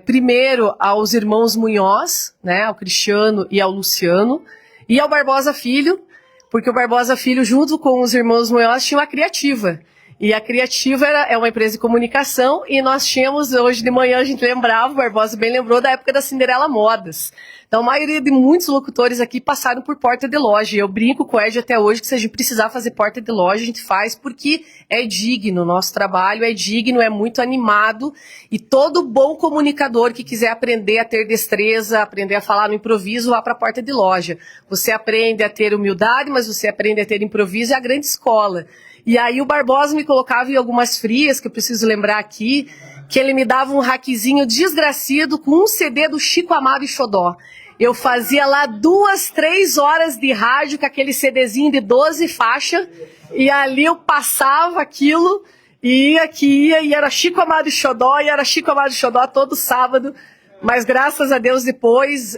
Primeiro, aos irmãos Munhoz, né? Ao Cristiano e ao Luciano, e ao Barbosa Filho, porque o Barbosa Filho, junto com os irmãos Munhoz, tinha uma Criativa. E a Criativa é uma empresa de comunicação e nós tínhamos, hoje de manhã a gente lembrava, o Barbosa bem lembrou, da época da Cinderela Modas. Então a maioria de muitos locutores aqui passaram por porta de loja. Eu brinco com o Ed até hoje que se a gente precisar fazer porta de loja, a gente faz porque é digno, nosso trabalho é digno, é muito animado e todo bom comunicador que quiser aprender a ter destreza, aprender a falar no improviso, vá para a porta de loja. Você aprende a ter humildade, mas você aprende a ter improviso, é a grande escola. E aí o Barbosa me colocava em algumas frias, que eu preciso lembrar aqui, que ele me dava um hackzinho desgracido com um CD do Chico Amado e Xodó. Eu fazia lá 2, 3 horas de rádio com aquele CDzinho de 12 faixas, e ali eu passava aquilo, e ia, e era Chico Amado e Xodó, e era Chico Amado e Xodó todo sábado. Mas graças a Deus depois,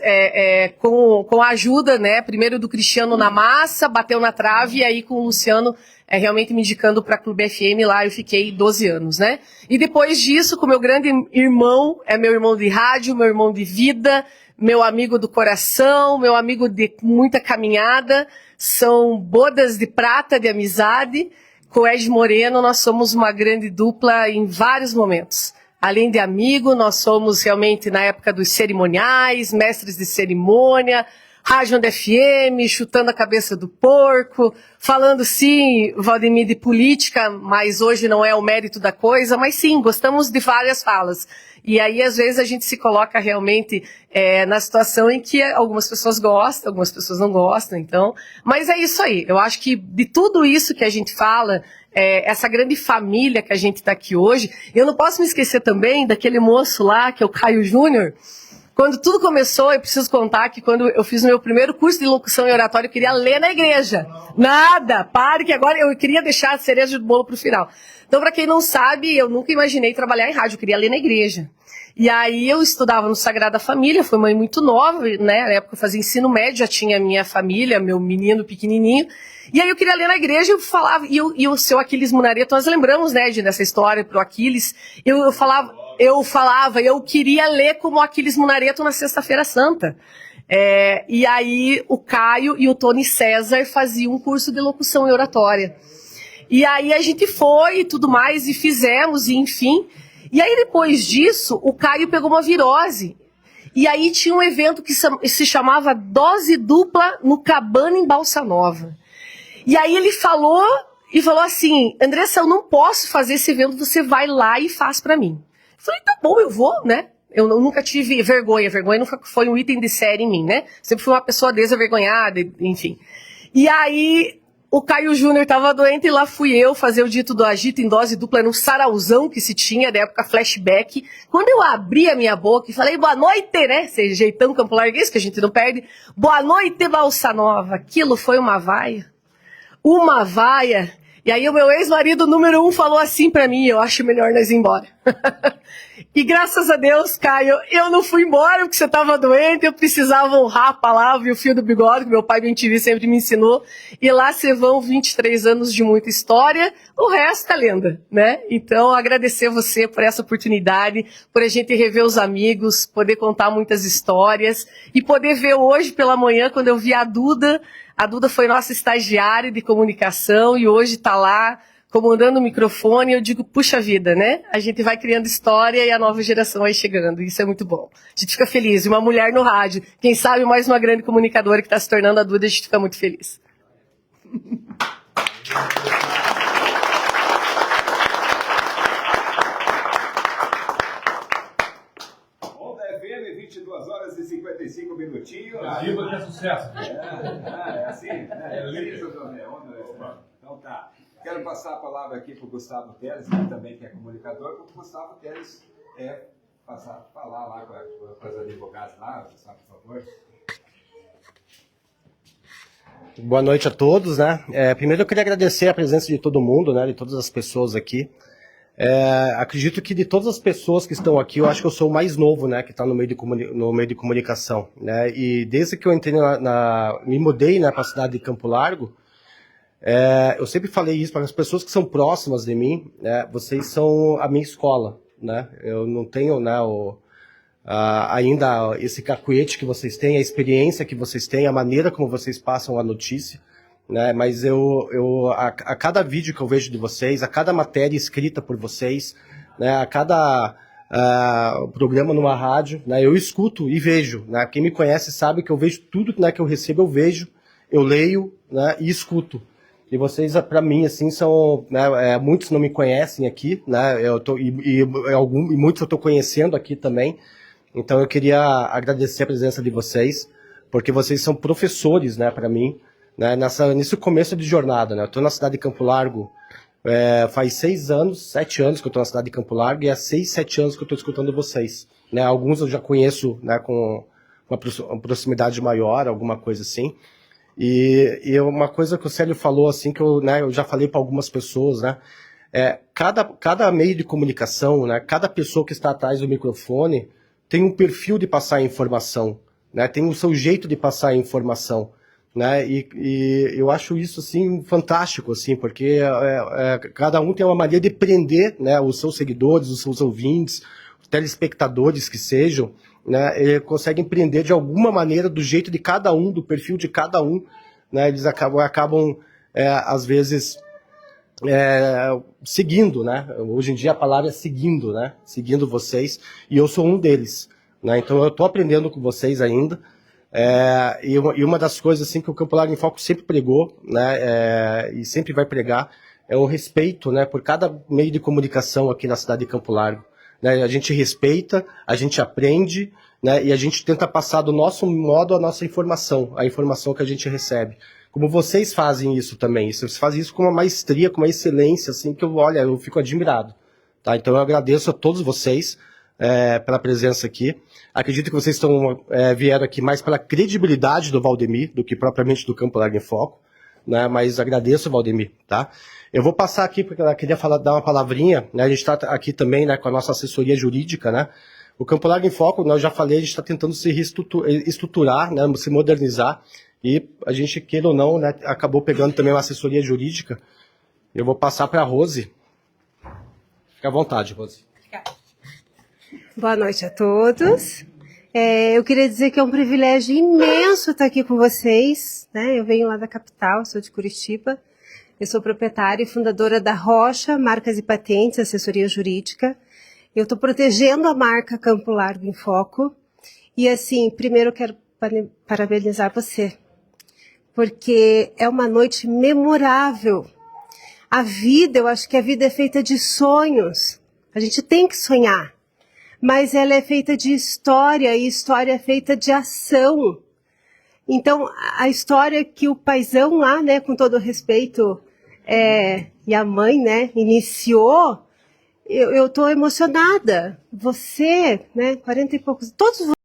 com a ajuda, né, primeiro do Cristiano na massa, bateu na trave, e aí com o Luciano realmente me indicando para a Clube FM, lá eu fiquei 12 anos, né? E depois disso, com meu grande irmão, meu irmão de rádio, meu irmão de vida, meu amigo do coração, meu amigo de muita caminhada, são bodas de prata de amizade. Com o Ed Moreno, nós somos uma grande dupla em vários momentos. Além de amigo, nós somos realmente na época dos cerimoniais, mestres de cerimônia, Rádio Onda FM, chutando a cabeça do porco, falando sim, Valdemir, de política, mas hoje não é o mérito da coisa, mas sim, gostamos de várias falas. E aí, às vezes, a gente se coloca realmente na situação em que algumas pessoas gostam, algumas pessoas não gostam, então. Mas é isso aí, eu acho que de tudo isso que a gente fala, essa grande família que a gente está aqui hoje, eu não posso me esquecer também daquele moço lá, que é o Caio Júnior. Quando tudo começou, eu preciso contar que quando eu fiz o meu primeiro curso de locução e oratório, eu queria ler na igreja. Nada, pare que agora eu queria deixar a cereja do bolo pro final. Então, para quem não sabe, eu nunca imaginei trabalhar em rádio, eu queria ler na igreja. E aí eu estudava no Sagrada Família, fui mãe muito nova, né? Na época eu fazia ensino médio, já tinha minha família, meu menino pequenininho. E aí eu queria ler na igreja, eu falava, e o seu Aquiles Munareto, nós lembramos, né, dessa história pro Aquiles, eu falava, eu queria ler como Aquiles Munareto na Sexta-feira Santa. E aí o Caio e o Tony César faziam um curso de locução e oratória. E aí a gente foi e tudo mais, e fizemos, e enfim. E aí depois disso, o Caio pegou uma virose. E aí tinha um evento que se chamava Dose Dupla no Cabana em Balsa Nova. E aí ele falou assim, Andressa, eu não posso fazer esse evento, você vai lá e faz pra mim. Eu falei, tá bom, eu vou, né? Eu nunca tive vergonha nunca foi um item de série em mim, né? Sempre fui uma pessoa desavergonhada, enfim. E aí o Caio Júnior estava doente e lá fui eu fazer o dito do agito em dose dupla no sarauzão que se tinha, da época flashback. Quando eu abri a minha boca e falei, boa noite, né? Esse jeitão campo larguês que a gente não perde. Boa noite, Balsa Nova. Aquilo foi uma vaia. Uma vaia. E aí o meu ex-marido número 1 falou assim pra mim, eu acho melhor nós ir embora. E graças a Deus, Caio, eu não fui embora porque você estava doente, eu precisava honrar a palavra e o fio do bigode, que meu pai do MTV sempre me ensinou. E lá se vão 23 anos de muita história, o resto é lenda, né? Então, agradecer você por essa oportunidade, por a gente rever os amigos, poder contar muitas histórias e poder ver hoje pela manhã, quando eu vi a Duda foi nossa estagiária de comunicação e hoje está lá comandando o microfone, eu digo, puxa vida, né? A gente vai criando história e a nova geração vai chegando, isso é muito bom. A gente fica feliz, e uma mulher no rádio, quem sabe mais uma grande comunicadora que está se tornando a Duda, a gente fica muito feliz. Onda FM, 22 horas e 55 minutinhos. Viva que é sucesso. É assim? É lindo. Então tá. Quero passar a palavra aqui para o Gustavo Teles, que também que é comunicador, para o Gustavo Teles falar lá com as advogadas lá. Gustavo, por favor. Boa noite a todos, né? Primeiro eu queria agradecer a presença de todo mundo, né? De todas as pessoas aqui. Acredito que de todas as pessoas que estão aqui, eu acho que eu sou o mais novo, né? Que está no meio de comunicação, né? E desde que eu entrei me mudei, né? Para a cidade de Campo Largo, eu sempre falei isso para as pessoas que são próximas de mim, né? Vocês são a minha escola, né? Eu não tenho, né? Ainda esse cacuete que vocês têm, a experiência que vocês têm, a maneira como vocês passam a notícia, né? Mas a cada vídeo que eu vejo de vocês, a cada matéria escrita por vocês, né? A cada programa numa rádio, né? Eu escuto e vejo, né? Quem me conhece sabe que eu vejo tudo, né, que eu recebo, eu vejo, eu leio, né, e escuto. E vocês, para mim, assim, são, né, muitos não me conhecem aqui, né? E muitos eu estou conhecendo aqui também. Então eu queria agradecer a presença de vocês, porque vocês são professores, né, para mim, né, nesse começo de jornada, né? Eu estou na cidade de Campo Largo faz 7 anos que eu estou na cidade de Campo Largo, e há 6, 7 anos que eu estou escutando vocês, né? Alguns eu já conheço, né, com uma proximidade maior, alguma coisa assim. E uma coisa que o Célio falou, assim, que eu já falei para algumas pessoas, né? Cada meio de comunicação, né, cada pessoa que está atrás do microfone tem um perfil de passar a informação, né? Tem o seu jeito de passar a informação, né? E eu acho isso, assim, fantástico, assim, porque cada um tem uma maneira de prender, né, os seus seguidores, os seus ouvintes, os telespectadores que sejam, né? Conseguem prender de alguma maneira do jeito de cada um, do perfil de cada um, né? Eles acabam às vezes seguindo, né? Hoje em dia a palavra é seguindo, né? Seguindo vocês, e eu sou um deles, né? Então eu estou aprendendo com vocês ainda, e uma das coisas, assim, que o Campo Largo em Foco sempre pregou, né? E sempre vai pregar, é o respeito, né, por cada meio de comunicação aqui na cidade de Campo Largo, né? A gente respeita, a gente aprende, né? E a gente tenta passar do nosso modo a nossa informação, a informação que a gente recebe. Como vocês fazem isso também, vocês fazem isso com uma maestria, com uma excelência, assim, que eu fico admirado, tá? Então eu agradeço a todos vocês pela presença aqui. Acredito que vocês vieram aqui mais pela credibilidade do Valdemir do que propriamente do Campo Largo em Foco, né? Mas agradeço, Valdemir, tá? Eu vou passar aqui porque ela queria dar uma palavrinha, né? A gente está aqui também, né, com a nossa assessoria jurídica, né? O Campo Largo em Foco, eu já falei, a gente está tentando se estruturar, né, se modernizar, e a gente, queira ou não, né, acabou pegando também uma assessoria jurídica. Eu vou passar para a Rose. Fica à vontade, Rose. Boa noite a todos. Eu queria dizer que é um privilégio imenso estar aqui com vocês, né? Eu venho lá da capital, sou de Curitiba. Eu sou proprietária e fundadora da Rocha Marcas e Patentes, assessoria jurídica. Eu estou protegendo a marca Campo Largo em Foco. E, assim, primeiro eu quero parabenizar você, porque é uma noite memorável. A vida, eu acho que a vida é feita de sonhos. A gente tem que sonhar, mas ela é feita de história, e história é feita de ação. Então, a história que o paizão lá, né, com todo respeito, e a mãe, né, iniciou, eu estou emocionada. Você, né, 40 e poucos, todos